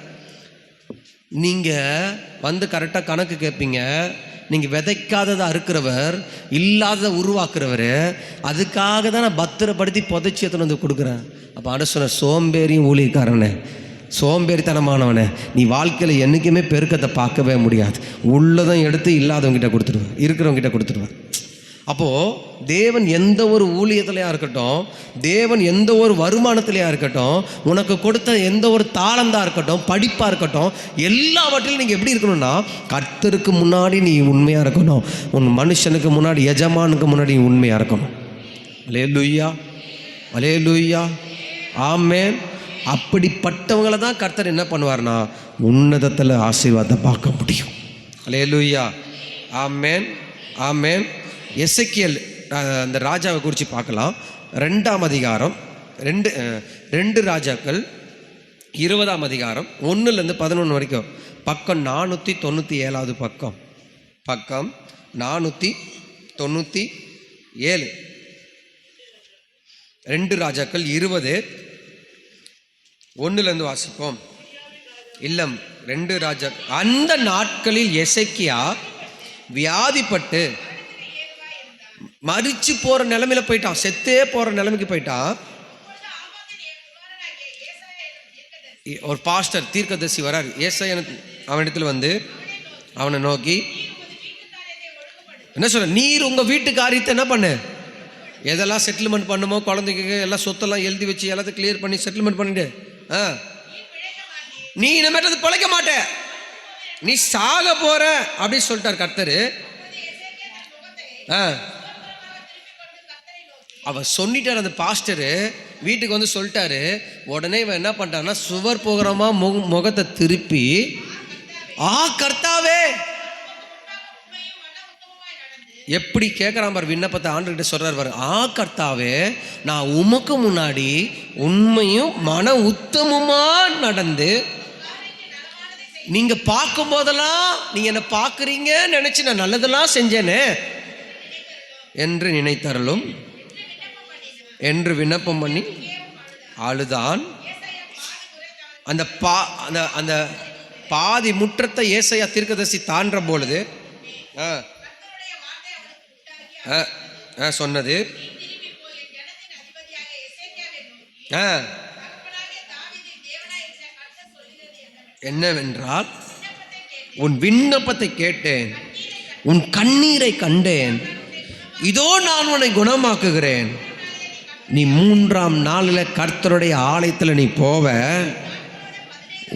நீங்கள் வந்து கரெக்டாக கணக்கு கேட்பீங்க. நீங்கள் விதைக்காததை அறுக்கிறவர், இல்லாததை உருவாக்குறவர், அதுக்காக தான் நான் பத்திரப்படுத்தி புதைச்சி எத்தனை வந்து கொடுக்குறேன். அப்போ ஆண்டவர் சொன்ன சோம்பேறியும் ஊழியக்காரனே, சோம்பேறித்தனமானவனே, நீ வாழ்க்கையில் என்றைக்குமே பெருக்கத்தை பார்க்கவே முடியாது. உள்ளதும் எடுத்து இல்லாதவங்கிட்ட கொடுத்துடுவேன், இருக்கிறவங்கிட்ட கொடுத்துடுவேன். அப்போது தேவன் எந்த ஒரு ஊழியத்திலையா இருக்கட்டும், தேவன் எந்த ஒரு வருமானத்திலையா இருக்கட்டும், உனக்கு கொடுத்த எந்த ஒரு தாளந்தாக இருக்கட்டும், படிப்பாக இருக்கட்டும், எல்லாவற்றிலும் நீங்கள் எப்படி இருக்கணும்னா கர்த்தருக்கு முன்னாடி நீ உண்மையாக இருக்கணும். உன் மனுஷனுக்கு முன்னாடி, எஜமானுக்கு முன்னாடி நீ உண்மையாக இருக்கணும். அல்லேலூயா, அல்லேலூயா, ஆமென். அப்படிப்பட்டவங்களை தான் கர்த்தர் என்ன பண்ணுவார்னா உன்னதத்தில் ஆசீர்வாதத்தை பார்க்க முடியும். அல்லேலூயா, ஆமென், ஆமென். எசேக்கியேல் அந்த ராஜாவை குறித்து பார்க்கலாம். 2ஆம் அதிகாரம், 2 ராஜாக்கள் 20ஆம் அதிகாரம் 1லேருந்து 11 வரைக்கும். பக்கம் 497 பக்கம், பக்கம் 497. 2 ராஜாக்கள் 20 1லேருந்து வாசிப்போம். இல்லம் 2 ராஜா. அந்த நாட்களில் எசேக்கியா வியாதிப்பட்டு மரிச்சு போகிற நிலைமையில போயிட்டான், செத்தே போகிற நிலைமைக்கு போயிட்டான். ஒரு பாஸ்டர் தீர்க்கதரிசி வரார். ஏசாயா அவனிடத்தில் வந்து அவனை நோக்கி என்ன சொல்ற, நீர் உங்கள் வீட்டு காரியத்தை என்ன பண்ணு, எதெல்லாம் செட்டில்மெண்ட் பண்ணுமோ, குழந்தைக்கு எல்லாம் சொத்தெல்லாம் எழுதி வச்சு எல்லாத்தையும் கிளியர் பண்ணி செட்டில்மெண்ட் பண்ணிட்டு, நீ இனிமேட்டு பிழைக்க மாட்ட, நீ சாக போற அப்படின்னு சொல்லிட்டார் கர்த்தர். அவர் சொல்லிட்டார். அந்த பாஸ்டரு வீட்டுக்கு வந்து சொல்லிட்டாரு. உடனே இவன் என்ன பண்ணிட்டான்னா சுவர் போகிறமா முகத்தை திருப்பி, கர்த்தாவே, எப்படி கேட்குறான் பாரு விண்ணப்பத்தை ஆண்டுகிட்ட சொல்கிறார் பாரு. கர்த்தாவே, நான் உமக்கு முன்னாடி உண்மையும் மன உத்தமமாக நடந்து, நீங்கள் பார்க்கும் போதெல்லாம் நீங்கள் என்னை பார்க்குறீங்க நினச்சி நான் நல்லதெல்லாம் செஞ்சேனே என்று நினைத்தரலும் என்று விண்ணப்பம் பண்ணி அழுதான். அந்த அந்த பாதி முற்றத்தை ஏசாயா தீர்க்கதரிசி தாண்ட பொழுது சொன்னது என்னவென்றால், உன் விண்ணப்பத்தை கேட்டேன், உன் கண்ணீரை கண்டேன், இதோ நான் உன்னை குணமாக்குகிறேன். நீ 3ஆம் நாளில் கர்த்தருடைய ஆலயத்தில் நீ போவ,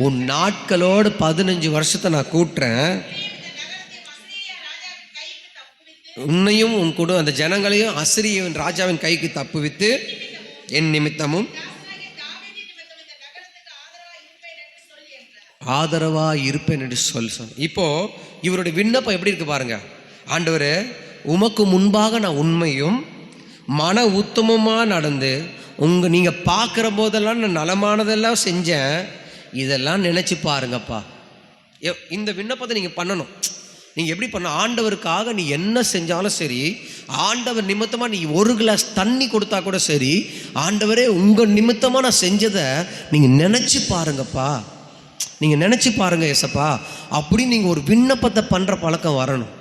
உன் நாட்களோடு 15 வருஷத்தை நான் கூட்டுறேன், உன்னையும் உன் கூட அந்த ஜனங்களையும் அசிரியன் ராஜாவின் கைக்கு தப்புவித்து என் நிமித்தமும் ஆதரவா இருப்பேன் என்று சொல். இப்போ இவருடைய விண்ணப்பம் எப்படி இருக்கு பாருங்க. ஆண்டவரே, உமக்கு முன்பாக நான் உண்மையும் மன உத்தமமாக நடந்து நீங்கள் பார்க்குற போதெல்லாம் நான் நலமானதெல்லாம் செஞ்சேன். இதெல்லாம் நினச்சி பாருங்கப்பா. இந்த விண்ணப்பத்தை நீங்கள் பண்ணணும். நீங்கள் எப்படி பண்ண, ஆண்டவருக்காக நீ என்ன செஞ்சாலும் சரி, ஆண்டவர் நிமித்தமாக நீ ஒரு கிளாஸ் தண்ணி கொடுத்தா கூட சரி, ஆண்டவரே உங்கள் நிமித்தமாக நான் செஞ்சதை நீங்கள் நினச்சி பாருங்கப்பா, நீங்கள் நினச்சி பாருங்கள் ஏசப்பா அப்படின்னு நீங்கள் ஒரு விண்ணப்பத்தை பண்ணுற பழக்கம் வரணும்.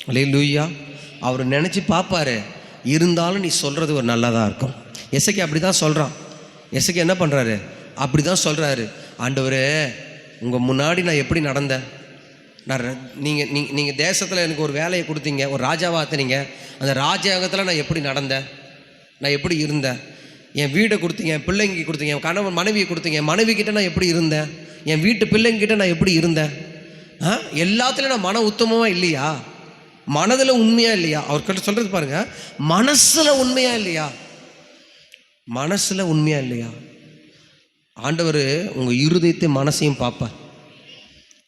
அல்லேலூயா. அவர் நினச்சி பார்ப்பாரு, இருந்தாலும் நீ சொல்கிறது ஒரு நல்லதாக இருக்கும். எசேக்கியா அப்படி தான் சொல்கிறான். எசேக்கியா என்ன பண்ணுறாரு, அப்படி தான் சொல்கிறாரு, ஆண்டவரே உங்கள் முன்னாடி நான் எப்படி நடந்தேன், நீங்கள் தேசத்தில் எனக்கு ஒரு வேலையை கொடுத்தீங்க, ஒரு ராஜாவாத்தினீங்க, அந்த ராஜாங்கத்தில் நான் எப்படி நடந்தேன், நான் எப்படி இருந்தேன், என் வீடை கொடுத்தீங்க, என் பிள்ளைங்க கொடுத்தீங்க, என் கணவன் மனைவியை கொடுத்தீங்க, என் மனைவிக்கிட்ட நான் எப்படி இருந்தேன், என் வீட்டு பிள்ளைங்கிட்ட நான் எப்படி இருந்தேன், எல்லாத்துலேயும் நான் மன உத்தமமாக இல்லையா, மனதில் உண்மையாக இல்லையா? அவர்கிட்ட சொல்கிறது பாருங்க, மனசில் உண்மையாக இல்லையா, மனசில் உண்மையாக இல்லையா? ஆண்டவர் உங்கள் இருதயத்தை மனசையும் பார்ப்பார்.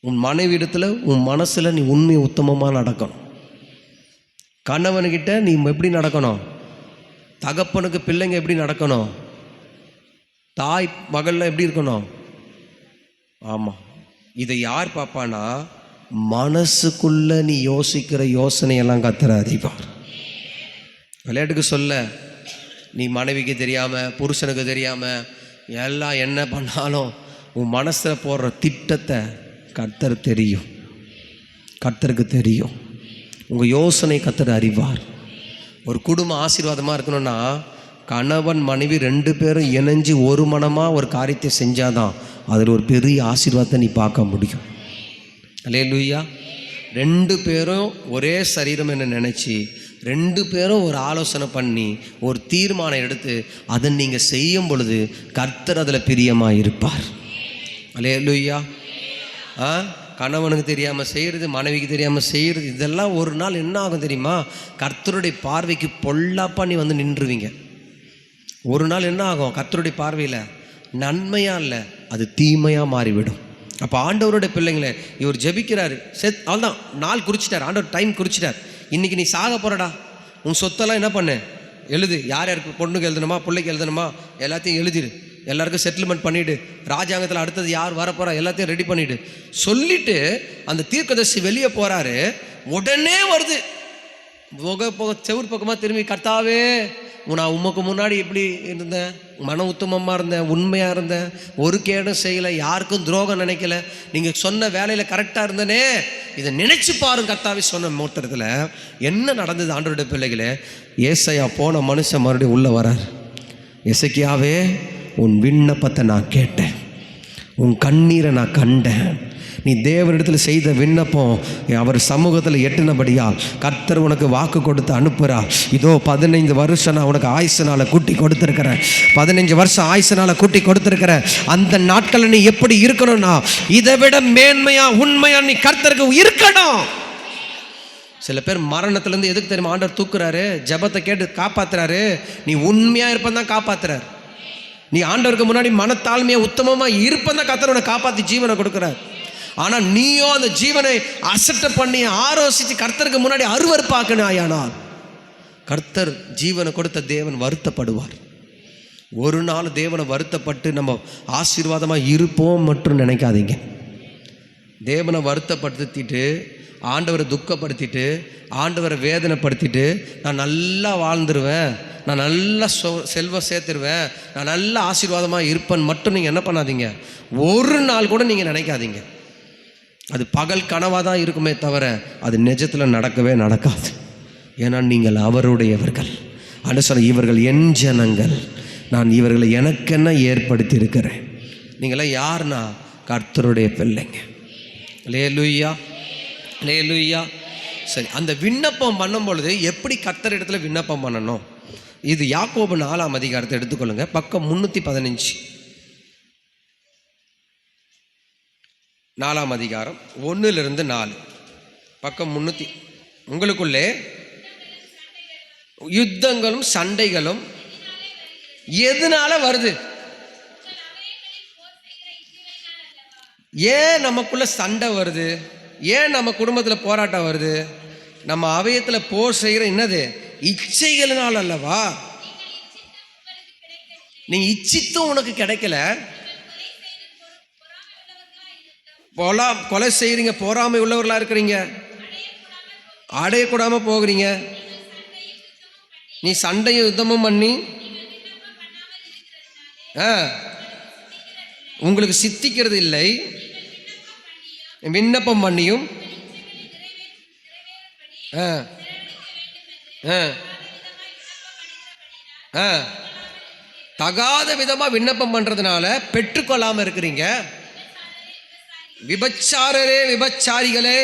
உன் மனைவிடத்தில் உன் மனசில் நீ உண்மை உத்தமமாக நடக்கணும். கணவன்கிட்ட நீ எப்படி நடக்கணும், தகப்பனுக்கு பிள்ளைங்க எப்படி நடக்கணும், தாய் மகளில் எப்படி இருக்கணும். ஆமாம், இதை யார் பார்ப்பானா, மனசுக்குள்ளே நீ யோசிக்கிற யோசனையெல்லாம் கர்த்தர் அறிவார். விளையாட்டுக்கு சொல்ல, நீ மனைவிக்கு தெரியாமல் புருஷனுக்கு தெரியாமல் எல்லாம் என்ன பண்ணாலும் உன் மனசில் போடுற திட்டத்தை கர்த்தர் தெரியும், கர்த்தருக்கு தெரியும். உங்கள் யோசனை கர்த்தர் அறிவார். ஒரு குடும்பம் ஆசீர்வாதமாக இருக்கணும்னா கணவன் மனைவி 2 பேரும் இணைஞ்சு ஒரு மனமாக ஒரு காரியத்தை செஞ்சாதான் அதில் ஒரு பெரிய ஆசீர்வாதத்தை நீ பார்க்க முடியும். அல்லேலூயா. 2 பேரும் ஒரே சரீரம் என்று நினச்சி 2 பேரும் ஒரு ஆலோசனை பண்ணி ஒரு தீர்மானம் எடுத்து அதை நீங்கள் செய்யும் பொழுது கர்த்தர் அதில் பிரியமாக இருப்பார். அல்லேலூயா. கணவனுக்கு தெரியாமல் செய்கிறது, மனைவிக்கு தெரியாமல் செய்கிறது, இதெல்லாம் ஒரு நாள் என்ன ஆகும் தெரியுமா, கர்த்தருடைய பார்வைக்கு பொல்லாப்பா நீ வந்து நின்றுவீங்க. ஒரு நாள் என்ன ஆகும், கர்த்தருடைய பார்வையில் நன்மையாக இல்லை, அது தீமையாக மாறிவிடும். அப்போ ஆண்டவருடைய பிள்ளைங்களே, இவர் ஜெபிக்கிறாரு, அவ்வளோதான், நாள் குறிச்சிட்டார், ஆண்டவர் டைம் குறிச்சிட்டார். இன்றைக்கி நீ சாக போகிறடா, உன் சொத்தெல்லாம் என்ன பண்ணு, எழுது, யார் யாருக்கு பொண்ணுக்கு எழுதணுமா பிள்ளைக்கு எழுதணுமா எல்லாத்தையும் எழுதிடு, எல்லாருக்கும் செட்டில்மெண்ட் பண்ணிவிடு, ராஜாங்கத்தில் அடுத்தது யார் வரப்போகிறா எல்லாத்தையும் ரெடி பண்ணிவிடு சொல்லிவிட்டு அந்த தீர்க்கதரிசி வெளியே போகிறாரு. உடனே வருது செவுர் பக்கமாக திரும்பி, கர்த்தாவே நான் உமக்கு முன்னாடி எப்படி இருந்தேன், மன உத்தமமாக இருந்தேன், உண்மையாக இருந்தேன், ஒரு கேடும் செய்யலை, யாருக்கும் துரோகம் நினைக்கல, நீங்கள் சொன்ன வேலையில் கரெக்டாக இருந்தனே, இதை நினச்சி பாருங்க கர்த்தாவே சொன்ன மூத்திரத்தில் என்ன நடந்தது. ஆண்டவருடைய பிள்ளைகளே, ஏசாயா போன மனுஷன் மறுபடியும் உள்ளே வரார். எசேக்கியாவே உன் விண்ணப்பத்தை நான் கேட்டேன், உன் கண்ணீரை நான் கண்டேன், நீ தேவனிடத்தில் செய்த விண்ணப்பம் அவர் சமூகத்தில் எட்டினபடியால் கர்த்தர் உனக்கு வாக்கு கொடுத்து அனுப்புகிறார். இதோ 15 வருஷம் நான் உனக்கு ஆயுசனால் கூட்டி கொடுத்துருக்கிறேன், 15 வருஷம் ஆயுசனால் கூட்டி கொடுத்துருக்கிறேன். அந்த நாட்களில் நீ எப்படி இருக்கணும்னா இதை விட மேன்மையா உண்மையா நீ கர்த்தருக்கு இருக்கணும். சில பேர் மரணத்துலேருந்து எதுக்கு தெரியுமா ஆண்டவர் தூக்குறாரு, ஜெபத்தை கேட்டு காப்பாற்றுறாரு. நீ உண்மையாக இருப்பதான் காப்பாற்றுறாரு. நீ ஆண்டவருக்கு முன்னாடி மனத்தாழ்மையாக உத்தமமாக இருப்பதான் கர்த்தர் உன்னை காப்பாற்றி ஜீவனை கொடுக்குறார். ஆனால் நீயோ அந்த ஜீவனை அசட்டை பண்ணி ஆலோசித்து கர்த்தருக்கு முன்னாடி அருவருப்பாக்கணும். ஆயானால் கர்த்தர் ஜீவனை கொடுத்த தேவன் வருத்தப்படுவார். ஒரு நாள் தேவனை வருத்தப்பட்டு நம்ம ஆசீர்வாதமாக இருப்போம் மற்றும் நினைக்காதீங்க. தேவனை வருத்தப்படுத்திட்டு ஆண்டவரை துக்கப்படுத்திட்டு ஆண்டவரை வேதனைப்படுத்திட்டு நான் நல்லா வாழ்ந்துருவேன், நான் நல்லா செல்வம் சேர்த்துருவேன், நான் நல்ல ஆசீர்வாதமாக இருப்பேன் மட்டும் நீங்கள் என்ன பண்ணாதீங்க. ஒரு நாள் கூட நீங்கள் நினைக்காதீங்க. அது பகல் கனவாக தான் இருக்குமே தவிர அது நிஜத்தில் நடக்கவே நடக்காது. ஏன்னா நீங்கள் அவருடையவர்கள். அது சொல்ல, இவர்கள் என் ஜனங்கள், நான் இவர்களை எனக்கென்ன ஏற்படுத்தி இருக்கிறேன். நீங்களாம் யாருன்னா கர்த்தருடைய பிள்ளைங்க. அல்லேலூயா, அல்லேலூயா. சரி, அந்த விண்ணப்பம் பண்ணும் பொழுது எப்படி கர்த்தர் இடத்துல விண்ணப்பம் பண்ணணும், இது யாக்கோபு 4ஆம் அதிகாரத்தை எடுத்துக்கொள்ளுங்க, பக்கம் 315. 4ஆம் அதிகாரம் 1-4, பக்கம் 300. உங்களுக்குள்ளே யுத்தங்களும் சண்டைகளும் எதனால வருது? ஏன் நமக்குள்ள சண்டை வருது? ஏன் நம்ம குடும்பத்தில் போராட்டம் வருது? நம்ம அவயத்தில் போர் செய்கிற என்னது இச்சைகளினால் அல்லவா? நீ இச்சித்தும் உனக்கு கிடைக்கல, கொலை செய்கிறீங்க, பொறாமை உள்ளவர்களாக இருக்கிறீங்க, அடையக்கூடாமல் போகிறீங்க, நீ சண்டையும் யுத்தமும் பண்ணி உங்களுக்கு சித்திக்கிறது இல்லை, விண்ணப்பம் பண்ணியும் தகாத விதமா விண்ணப்பம் பண்றதுனால பெற்றுக்கொள்ளாம இருக்கிறீங்க. விபச்சாரரே, விபச்சாரிகளே,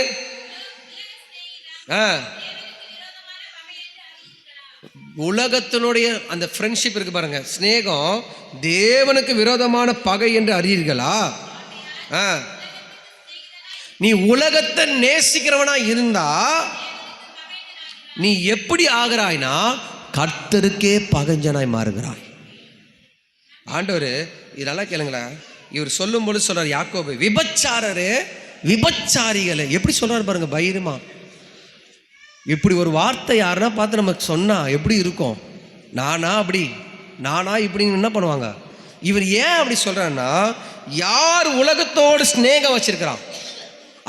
உலகத்தினுடைய அந்த ஃப்ரெண்ட்ஷிப் இருக்கு பாருங்க, ஸ்நேகம் தேவனுக்கு விரோதமான பகை என்று அறியீர்களா? நீ உலகத்தை நேசிக்கிறவனா இருந்தா நீ எப்படி ஆகிறாய்னா கர்த்தருக்கே பகஞ்சனாய் மாறுகிறாய். ஆண்டவர் இதெல்லாம் கேளுங்களேன். இவர் சொல்லும் பொழுது சொல்றார், யாக்கோபு விபச்சாரரே, விபச்சாரிகளே. எப்படி சொல்றாரு பாருங்க பைரமா. இப்படி ஒரு வார்த்தை யாருன்னா பார்த்து நமக்கு சொன்னா எப்படி இருக்கும்? நானா அப்படி, நானா இப்படின்னு என்ன பண்ணுவாங்க? இவர் ஏன் அப்படி சொல்றாருன்னா, யார் உலகத்தோடு ஸ்நேகம் வச்சிருக்கிறான்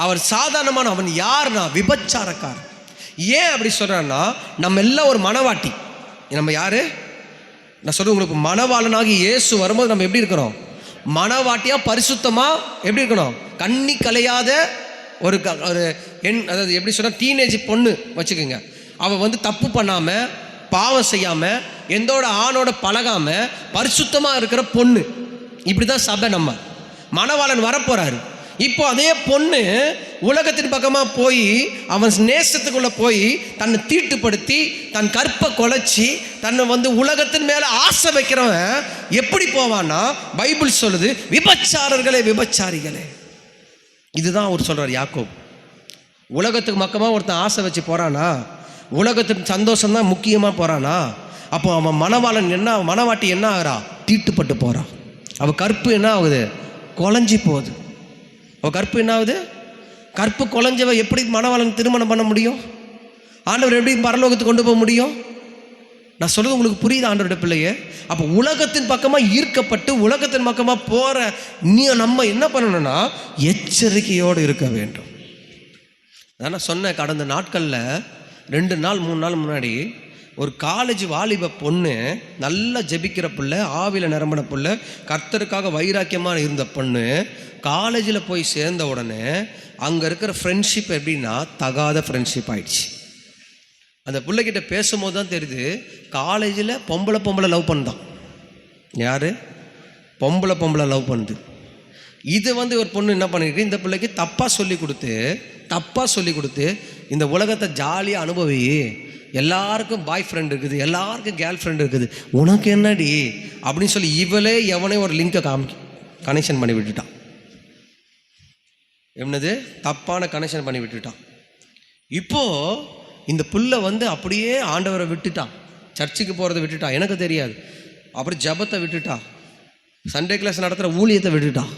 அவர் சாதாரணமான, அவன் யாருன்னா விபச்சாரக்காரன். ஏன் அப்படி சொல்றான்னா, நம்ம எல்லாம் ஒரு மனவாட்டி. நம்ம யாரு? நான் சொல்றேன் உங்களுக்கு, மணவாளனாகி இயேசு வரும்போது நம்ம எப்படி இருக்கிறோம்? மனவாட்டியா பரிசுத்தமா எப்படி இருக்கணும்? கண்ணி கலையாத ஒரு அதாவது எப்படி சொன்னா, டீனேஜ் பொண்ணு வச்சுக்கோங்க. அவள் வந்து தப்பு பண்ணாம, பாவம் செய்யாம, எந்தோட ஆணோட பழகாம பரிசுத்தமா இருக்கிற பொண்ணு. இப்படிதான் சபை. நம்ம மணவாளன் வரப்போறாரு. இப்போ அதே பொண்ணு உலகத்தின் பக்கமா போய் அவன் நேசத்துக்குள்ள போய் தன்னை தீட்டுப்படுத்தி தன் கற்பை கொலைச்சி தன்னை வந்து உலகத்தின் மேல ஆசை வைக்கிறவன் எப்படி போவான்னா, பைபிள் சொல்லுது விபச்சாரர்களே, விபச்சாரிகளே. இதுதான் அவர் சொல்றார் யாக்கோபு. உலகத்துக்கு பக்கமா ஒருத்தன் ஆசை வச்சு போறானா, உலகத்தின் சந்தோஷம் தான் முக்கியமா போறானா, அப்போ அவன் மணவாளன் என்ன, மணவாட்டி என்ன ஆகிறா? தீட்டுப்பட்டு போறான். அவ கற்பு என்ன ஆகுது? கொலைஞ்சி போகுது. அவள் கற்பு என்ன ஆகுது? கற்பு கொலைஞ்சவ எப்படி மணவாளன் திருமணம் பண்ண முடியும்? ஆண்டவர் எப்படி பரலோகத்துக்கு கொண்டு போக முடியும்? நான் சொல்றது உங்களுக்கு புரியுது ஆண்டவருடைய பிள்ளையே? அப்போ உலகத்தின் பக்கமாக ஈர்க்கப்பட்டு உலகத்தின் பக்கமாக போகிற நம்ம என்ன பண்ணணும்னா எச்சரிக்கையோடு இருக்க வேண்டும். நான் சொன்ன கடந்த நாட்களில் 2 நாள் 3 நாள் முன்னாடி ஒரு காலேஜ் வாலிப பொண்ணு, நல்லா ஜெபிக்கிற பிள்ளை, ஆவியில் நிரம்பின பிள்ளை, கர்த்தருக்காக வைராக்கியமாக இருந்த பொண்ணு, காலேஜில் போய் சேர்ந்த உடனே அங்கே இருக்கிற ஃப்ரெண்ட்ஷிப் எப்படின்னா தகாத ஃப்ரெண்ட்ஷிப் ஆயிடுச்சு. அந்த பிள்ளைகிட்ட பேசும்போது தான் தெரியுது, காலேஜில் பொம்பளை லவ் பண்ணுதான். யார்? பொம்பளை லவ் பண்ணுது. இது வந்து ஒரு பொண்ணு என்ன பண்ணிருக்கு, இந்த பிள்ளைக்கு தப்பாக சொல்லி கொடுத்து இந்த உலகத்தை ஜாலியாக அனுபவி, எல்லாருக்கும் பாய் ஃப்ரெண்ட் இருக்குது, எல்லாருக்கும் கேர்ள் ஃப்ரெண்ட் இருக்குது, உனக்கு என்னடி அப்படின்னு சொல்லி இவளே எவனே ஒரு லிங்கை கனெக்ஷன் பண்ணி விட்டுட்டான். என்னது? தப்பான கனெக்ஷன் பண்ணி விட்டுட்டான். இப்போது இந்த புள்ள வந்து அப்படியே ஆண்டவரை விட்டுட்டான், சர்ச்சுக்கு போகிறத விட்டுட்டான், எனக்கு தெரியாது, அப்புறம் ஜபத்தை விட்டுட்டான், சண்டே கிளாஸ் நடத்துகிற ஊழியத்தை விட்டுட்டான்,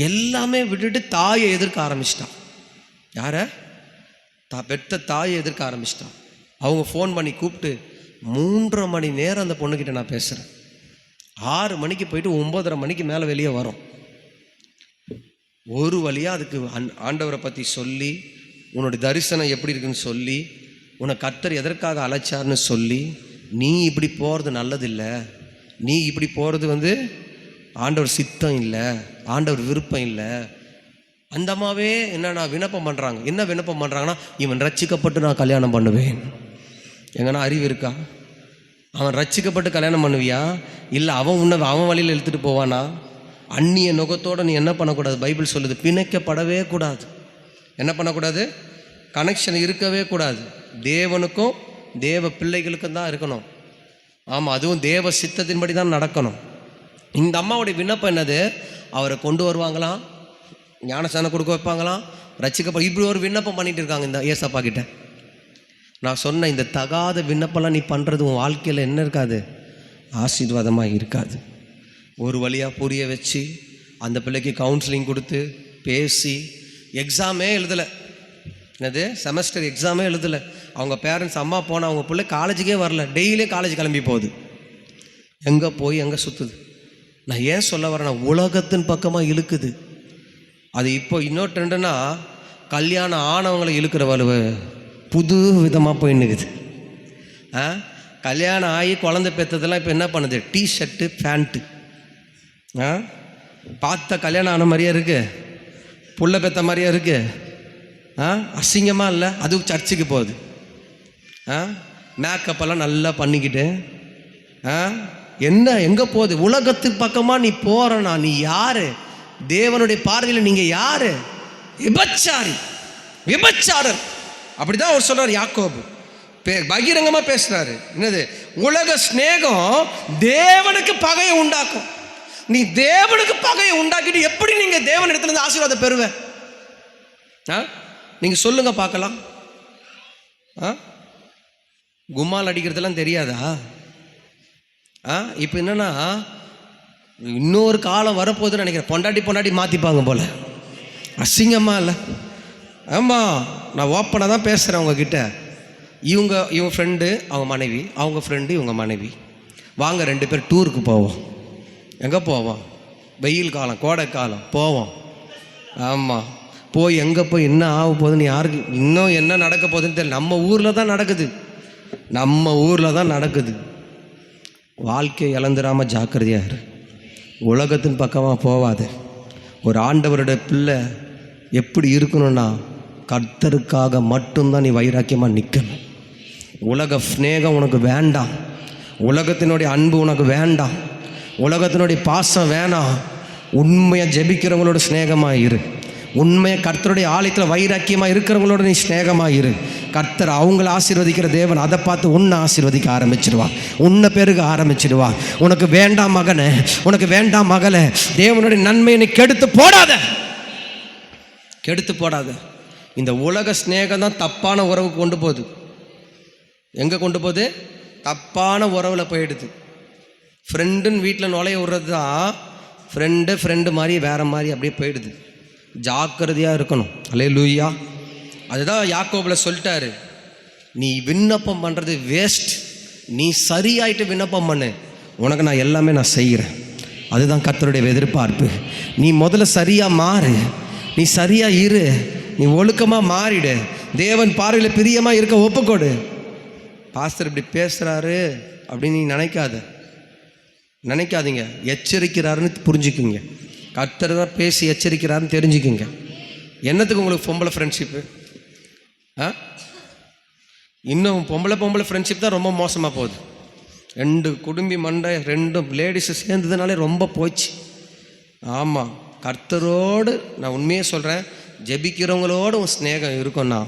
எல்லாமே விட்டுட்டு தாயை எதிர்க்க ஆரம்பிச்சிட்டான். யாரை? பெற்ற தாயை எதிர்க்க ஆரம்பிச்சிட்டான். அவங்க ஃபோன் பண்ணி கூப்பிட்டு 3.5 மணி நேரம் அந்த பொண்ணுக்கிட்ட நான் பேசுகிறேன். 6 மணிக்கு போயிட்டு 9:30 மணிக்கு மேலே வெளியே வரும். ஒரு வழியாக அதுக்கு ஆண்டவரை பற்றி சொல்லி, உன்னுடைய தரிசனம் எப்படி இருக்குன்னு சொல்லி, உன்னை கர்த்தர் எதற்காக அழைச்சார்னு சொல்லி, நீ இப்படி போகிறது நல்லதில்லை, நீ இப்படி போகிறது வந்து ஆண்டவர் சித்தம் இல்லை, ஆண்டவர் விருப்பம் இல்லை. அந்த அம்மாவே என்னன்னா விண்ணப்பம் பண்ணுறாங்க. என்ன விண்ணப்பம் பண்ணுறாங்கன்னா, இவன் ரட்சிக்கப்பட்டு நான் கல்யாணம் பண்ணுவேன். எங்கன்னா அறிவு இருக்கா? அவன் ரட்சிக்கப்பட்டு கல்யாணம் பண்ணுவியா? இல்லை அவன் வழியில் இழுத்துட்டு போவானா? அந்நிய நுகத்தோடு நீ என்ன பண்ணக்கூடாது? பைபிள் சொல்லுது, பிணைக்கப்படவே கூடாது. என்ன பண்ணக்கூடாது? கனெக்ஷன் இருக்கவே கூடாது. தேவனுக்கும் தேவ பிள்ளைகளுக்கும் தான் இருக்கணும். ஆமாம், அதுவும் தேவ சித்தத்தின்படி தான் நடக்கணும். இந்த அம்மாவுடைய விண்ணப்பம் என்னது? அவரை கொண்டு வருவாங்களாம், ஞானஸ்நானம் கொடுக்க வைப்பாங்களாம், ரட்சிக்கப்பட, இப்படி ஒரு விண்ணப்பம் பண்ணிட்டு இருக்காங்க இந்த ஏசப்பா கிட்ட. நான் சொன்ன இந்த தகாத விண்ணப்பம்லாம் நீ பண்ணுறது உன் வாழ்க்கையில் என்ன இருக்காது? ஆசீர்வாதமாக இருக்காது. ஒரு வழியாக புரிய வச்சு அந்த பிள்ளைக்கு கவுன்சிலிங் கொடுத்து பேசி, எக்ஸாமே எழுதலை, என்னது செமஸ்டர் எக்ஸாமே எழுதலை. அவங்க பேரண்ட்ஸ் அம்மா போனால் அவங்க பிள்ளை காலேஜுக்கே வரல, டெய்லியும் காலேஜ் கிளம்பி போகுது. எங்கே போய் எங்கே சுற்றுது? நான் ஏன் சொல்ல வரேன்னா, உலகத்தின் பக்கமாக இழுக்குது. அது இப்போ இன்னொரு ட்ரெண்டுனா கல்யாணம் ஆனவங்களை இழுக்கிற வலுவை புது விதமாக போயின்னுக்குது. கல்யாணம் ஆகி குழந்தை பெற்றதெல்லாம் இப்போ என்ன பண்ணுது? T-shirt pant. பார்த்த கல்யாணம் ஆன மாதிரியா இருக்குது, புள்ள பெற்ற மாதிரியா இருக்குது. அசிங்கமாக இல்லை? அதுவும் சர்ச்சுக்கு போகுது. மேக்கப்பெல்லாம் நல்லா பண்ணிக்கிட்டு என்ன எங்கே போகுது? உலகத்துக்கு பக்கமாக நீ போகிறனா? நீ யார்? தேவனுடைய பார்வையில் நீங்கள் யார்? விபச்சாரி, விபச்சாரர். அப்படிதான் அவர் சொல்றார். யாக்கோபு பகிரங்கமாக பேசுறாரு. என்னது? உலக ஸ்நேகம் தேவனுக்கு பகையை உண்டாக்கும். நீ தேவனுக்கு பகையை உண்டாக்கிட்டு எப்படி நீங்க தேவன் இடத்துல இருந்து ஆசீர்வாதம் பெறுவ? நீங்க சொல்லுங்க பார்க்கலாம். கும்மால் அடிக்கிறதெல்லாம் தெரியாதா? இப்போ என்னன்னா இன்னொரு காலம் வரப்போகுதுன்னு நினைக்கிறேன். பொண்டாட்டி மாற்றிப்பாங்க போல. அசிங்கமா இல்லை? ஆமாம், நான் ஓப்பனாக தான் பேசுகிறேன் உங்ககிட்ட. இவங்க ஃப்ரெண்டு அவங்க மனைவி, அவங்க ஃப்ரெண்டு இவங்க மனைவி. வாங்க 2 பேர் டூருக்கு போவோம். எங்கே போவோம்? வெயில் காலம், கோடை காலம் போவோம். ஆமாம், போய் எங்கே போய் என்ன ஆக போகுதுன்னு யாருக்கு இன்னும் என்ன நடக்க போகுதுன்னு தெரியல. நம்ம ஊரில் தான் நடக்குது, நம்ம ஊரில் தான் நடக்குது. வாழ்க்கையை இழந்துடாமல் ஜாக்கிரதையாக இரு. உலகத்தின் பக்கமாக போகாது. ஒரு ஆண்டவருடைய பிள்ளை எப்படி இருக்கணும்னா கர்த்தருக்காக மட்டும்தான் நீ வைராக்கியமாக நிற்கணும். உலக ஸ்நேகம் உனக்கு வேண்டாம், உலகத்தினுடைய அன்பு உனக்கு வேண்டாம், உலகத்தினுடைய பாசம் வேணாம். உண்மையாக ஜெபிக்கிறவங்களோட ஸ்நேகமாக இரு. உண்மையாக கர்த்தருடைய ஆலயத்தில் வைராக்கியமாக இருக்கிறவங்களோட நீ ஸ்நேகமாக இரு. கர்த்தர் அவங்கள ஆசீர்வதிக்கிற தேவன் அதை பார்த்து உன்னை ஆசீர்வதிக்க ஆரம்பிச்சிடுவார், உன்னை பெருக ஆரம்பிச்சிடுவார். உனக்கு வேண்டாம் மகனே, உனக்கு வேண்டாம் மகளே, தேவனுடைய நன்மையை நீ கெடுத்து போடாத, கெடுத்து போடாத. இந்த உலக ஸ்நேகம் தான் தப்பான உறவு கொண்டு போகுது. எங்கே கொண்டு போகுது? தப்பான உறவில் போயிடுது. ஃப்ரெண்டுன்னு வீட்டில் நுழைய விடுறது தான் ஃப்ரெண்டு மாதிரி வேறு மாதிரி அப்படியே போயிடுது. ஜாக்கிரதையாக இருக்கணும். அல்லேலூயா. அதுதான் யாக்கோபில் சொல்லிட்டாரு, நீ விண்ணப்பம் பண்ணுறது வேஸ்ட், நீ சரியாயிட்டு விண்ணப்பம் பண்ணு, உனக்கு நான் எல்லாமே நான் செய்கிறேன். அதுதான் கர்த்தருடைய எதிர்பார்ப்பு. நீ முதல்ல சரியாக மாறு, நீ சரியாக இரு, நீ ஒழுக்கமாக மாறிடு, தேவன் பார்வையில் பிரியமாக இருக்க ஒப்புக்கொடு. பாஸ்டர் இப்படி பேசுகிறாரு அப்படின்னு நீ நினைக்காதீங்க. எச்சரிக்கிறாருன்னு புரிஞ்சுக்குங்க. கர்த்தர் தான் பேசி எச்சரிக்கிறாருன்னு தெரிஞ்சுக்குங்க. என்னத்துக்கு உங்களுக்கு பொம்பளை ஃப்ரெண்ட்ஷிப்பு? இன்னும் பொம்பளை ஃப்ரெண்ட்ஷிப் தான் ரொம்ப மோசமாக போகுது. 2 குடும்பி மண்டை 2 லேடிஸு சேர்ந்ததுனாலே ரொம்ப போச்சு. ஆமாம், கர்த்தரோடு நான் உண்மையே சொல்கிறேன், ஜெபிக்கிறவங்களோடு உன் ஸ்நேகம் இருக்கும்னா,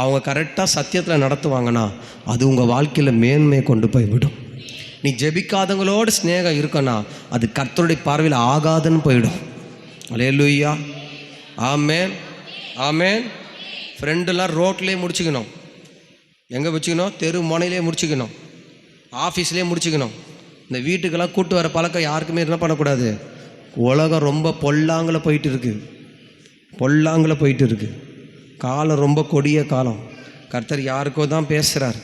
அவங்க கரெக்டாக சத்தியத்தில் நடத்துவாங்கன்னா அது உங்கள் வாழ்க்கையில் மேன்மையை கொண்டு போய் விடும். நீ ஜெபிக்காதவங்களோடு ஸ்நேகம் இருக்குன்னா அது கர்த்தருடைய பார்வையில் ஆகாதுன்னு போயிடும். அல்லேலூயா. ஆமேன், ஆமேன். ஃப்ரெண்டெல்லாம் ரோட்லேயே முடிச்சுக்கணும். எங்கே முடிச்சுக்கணும்? தெரு முனையிலே முடிச்சுக்கணும், ஆஃபீஸ்லேயே முடிச்சுக்கணும். இந்த வீட்டுக்கெல்லாம் கூட்டு வர பழக்கம் யாருக்குமே என்ன பண்ணக்கூடாது. உலகம் ரொம்ப பொல்லாங்கில் போயிட்டு இருக்கு. காலம் ரொம்ப கொடிய காலம். கர்த்தர் யாருக்கோ தான் பேசுகிறார்.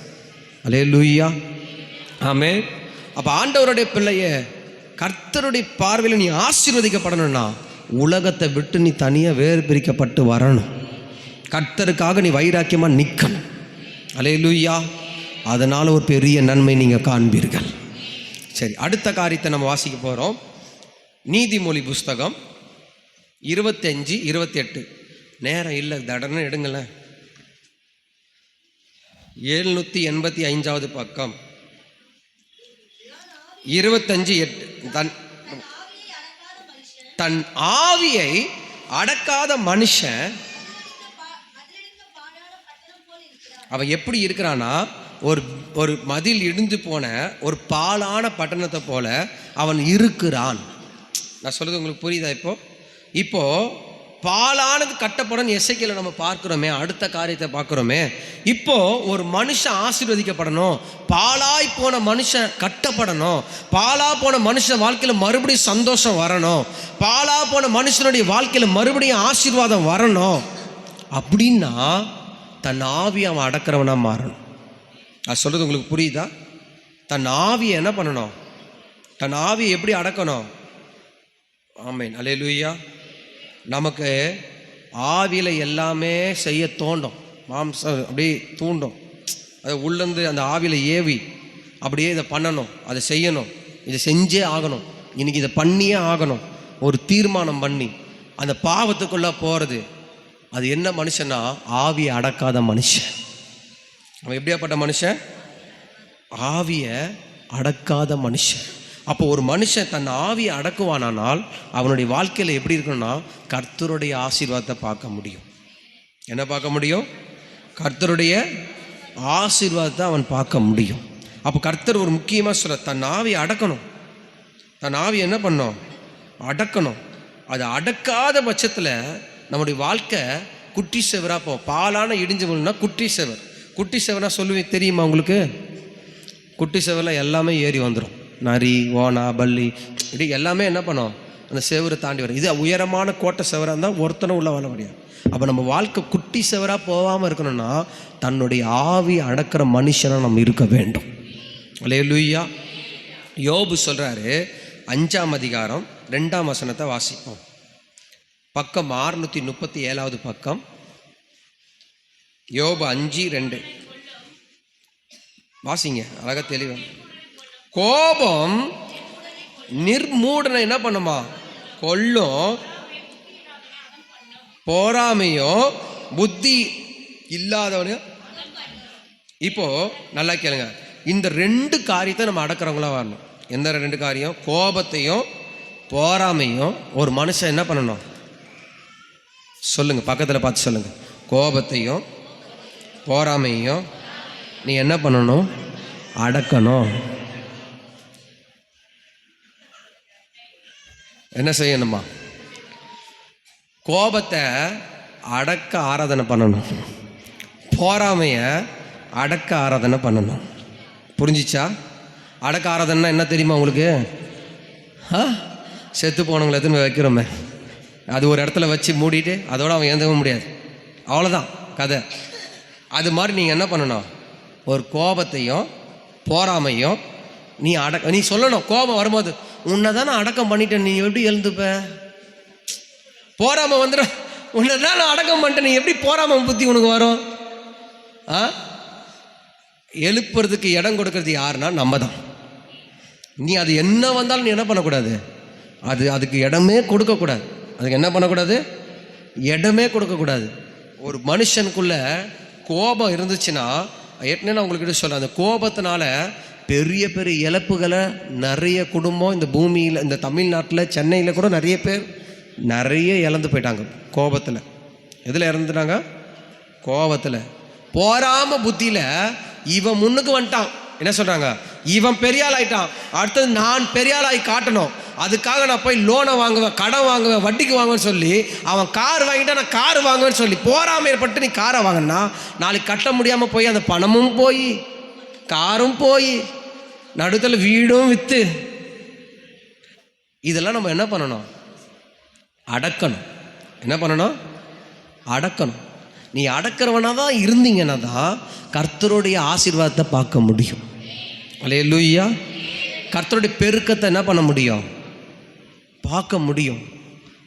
அல்லேலூயா. ஆமென். அப்போ ஆண்டவருடைய பிள்ளைய கர்த்தருடைய பார்வையில் நீ ஆசீர்வதிக்கப்படணும்னா உலகத்தை விட்டு நீ தனியாக வேறு பிரிக்கப்பட்டு வரணும். கர்த்தருக்காக நீ வைராக்கியமாக நிற்கணும். அல்லேலூயா. அதனால் ஒரு பெரிய நன்மை நீங்கள் காண்பீர்கள். சரி, அடுத்த காரியத்தை நம்ம வாசிக்க போகிறோம். நீதிமொழி புஸ்தகம் 25-28. நேரம் இல்லை, தடனை எடுங்களேன். 785வது பக்கம் 25:8. தன் ஆவியை அடக்காத மனுஷன் அவன் எப்படி இருக்கிறான்னா, ஒரு மதில் இடிந்து போன ஒரு பாழான பட்டணத்தை போல அவன் இருக்கிறான். நான் சொல்றது உங்களுக்கு புரியுதா? இப்போ பாலானது கட்டப்படும் எசேக்கியேலை நம்ம பார்க்குறோமே, அடுத்த காரியத்தை பார்க்குறோமே. இப்போ ஒரு மனுஷன் ஆசீர்வதிக்கப்படணும், பாலாய் போன மனுஷன் கட்டப்படணும், பாலா போன மனுஷன் வாழ்க்கையில் மறுபடியும் சந்தோஷம் வரணும், பாலா போன மனுஷனுடைய வாழ்க்கையில் மறுபடியும் ஆசீர்வாதம் வரணும் அப்படின்னா தன் ஆவியை அவன் அடக்கிறவனா மாறணும். அது சொல்கிறது உங்களுக்கு புரியுதா? தன் ஆவியை என்ன பண்ணணும்? தன் ஆவியை எப்படி அடக்கணும்? ஆமென். அல்லேலூயா. நமக்கு ஆவியில் எல்லாமே செய்ய தோண்டும், மாம்சம் அப்படியே தூண்டும். அதை உள்ளேருந்து அந்த ஆவியில் ஏவி அப்படியே இதை பண்ணணும், அதை செய்யணும், இதை செஞ்சே ஆகணும், இன்றைக்கி இதை பண்ணியே ஆகணும், ஒரு தீர்மானம் பண்ணி அந்த பாவத்துக்குள்ளே போகிறது. அது என்ன மனுஷன்னா ஆவியை அடக்காத மனுஷன். அவன் எப்படியாப்பட்ட மனுஷன்? ஆவியை அடக்காத மனுஷன். அப்போ ஒரு மனுஷன் தன் ஆவியை அடக்குவானால் அவனுடைய வாழ்க்கையில் எப்படி இருக்கணும்னா கர்த்தருடைய ஆசீர்வாதத்தை பார்க்க முடியும். என்ன பார்க்க முடியும்? கர்த்தருடைய ஆசீர்வாதத்தை அவன் பார்க்க முடியும். அப்போ கர்த்தர் ஒரு முக்கியமாக சொல்ல, தன் ஆவியை அடக்கணும். தன் ஆவியை என்ன பண்ணணும்? அடக்கணும். அது அடக்காத பட்சத்தில் நம்முடைய வாழ்க்கை குட்டி செவராக போகும். பாலான இடிஞ்சு போகணும்னா குட்டி செவர். குட்டி செவராக சொல்லுவேன் தெரியுமா உங்களுக்கு? குட்டி செவரில் எல்லாமே ஏறி வந்துடும். நரி, ஓனா, பல்லி, இப்படி எல்லாமே என்ன பண்ணோம்? அந்த செவரை தாண்டி வரும். இது உயரமான கோட்டை செவராக இருந்தால் ஒருத்தனை உள்ள வர முடியாது. அப்போ நம்ம வாழ்க்கை குட்டி செவராக போகாமல் இருக்கணும்னா தன்னுடைய ஆவி அடக்கிற மனுஷனாக நம்ம இருக்க வேண்டும். அல்லேலூயா. யோபு சொல்கிறாரு, 5ஆம் அதிகாரம் 2ஆம் வசனத்தை வாசிப்போம். பக்கம் 637 பக்கம். யோபு 5:2 வாசிங்க, அழகாக தெளிவா. கோபம் நிர்மூடனை என்ன பண்ணுமா? கொல்லும். போராமையும் புத்தி இல்லாதவனு. இப்போ நல்லா கேளுங்க, இந்த 2 காரியத்தை நம்ம அடக்கிறவங்களா வரணும். எந்த 2 காரியம்? கோபத்தையும் போராமையும் ஒரு மனுஷன் என்ன பண்ணணும்? சொல்லுங்க, பக்கத்தில் பார்த்து சொல்லுங்க. கோபத்தையும் போராமையும் நீ என்ன பண்ணணும்? அடக்கணும். என்ன செய்யணுமா? கோபத்தை அடக்க ஆராதனை பண்ணணும், போராமையை அடக்க ஆராதனை பண்ணணும். புரிஞ்சிச்சா? அடக்க ஆராதனைனா என்ன தெரியுமா உங்களுக்கு? செத்து போனவங்களை எதுன்னு வைக்கிறோமே, அது ஒரு இடத்துல வச்சு மூடிட்டு அதோடு அவன் ஏந்தவும் முடியாது, அவ்வளோதான் கதை. அது மாதிரி நீங்கள் என்ன பண்ணணும்? ஒரு கோபத்தையும் போராமையும் நீ சொல்லணும். கோபம் வரும்போது உன்னை தான் நான் அடக்கம் பண்ணிட்டேன், நீ எப்படி எழுந்துப்ப? போராமை வந்துடும், உன்னை தான் நான் அடக்கம் பண்ணிட்டேன், நீ எப்படி போராமை புத்தி உனக்கு வரும்? எழுப்புறதுக்கு இடம் கொடுக்கறது யாருன்னா நம்ம தான். நீ அது என்ன வந்தாலும் நீ என்ன பண்ணக்கூடாது? அதுக்கு இடமே கொடுக்கக்கூடாது. அதுக்கு என்ன பண்ணக்கூடாது? இடமே கொடுக்கக்கூடாது. ஒரு மனுஷனுக்குள்ள கோபம் இருந்துச்சுன்னா, ஏற்கனவே நான் உங்களுக்கு சொல்ல, அந்த கோபத்தினால பெரிய பெரிய இழப்புகளை நிறைய குடும்பம் இந்த பூமியில், இந்த தமிழ்நாட்டில், சென்னையில் கூட நிறைய பேர் நிறைய இழந்து போயிட்டாங்க கோபத்தில். எதில் இறந்துட்டாங்க? கோபத்தில். போராம புத்தியில் இவன் முன்னுக்கு வந்துட்டான். என்ன சொல்கிறாங்க? இவன் பெரியாள் ஆயிட்டான், அடுத்தது நான் பெரியாள் ஆகி காட்டணும், அதுக்காக நான் போய் லோனை வாங்குவேன், கடன் வாங்குவேன், வட்டிக்கு வாங்குவேன்னு சொல்லி, அவன் கார் வாங்கிட்டா நான் கார் வாங்குவேன்னு சொல்லி போராமல் ஏற்பட்டு நீ காரை வாங்கினா நாளைக்கு கட்ட முடியாமல் போய் அந்த பணமும் போய் காரும் போய் நடுத்தில் வீடும் விற்று, இதெல்லாம் நம்ம என்ன பண்ணணும்? அடக்கணும். என்ன பண்ணணும்? அடக்கணும். நீ அடக்கிறவனாக தான் இருந்தீங்கன்னா தான் கர்த்தருடைய ஆசீர்வாதத்தை பார்க்க முடியும். அல்லேலூயா. கர்த்தருடைய பெருக்கத்தை என்ன பண்ண முடியும்? பார்க்க முடியும்.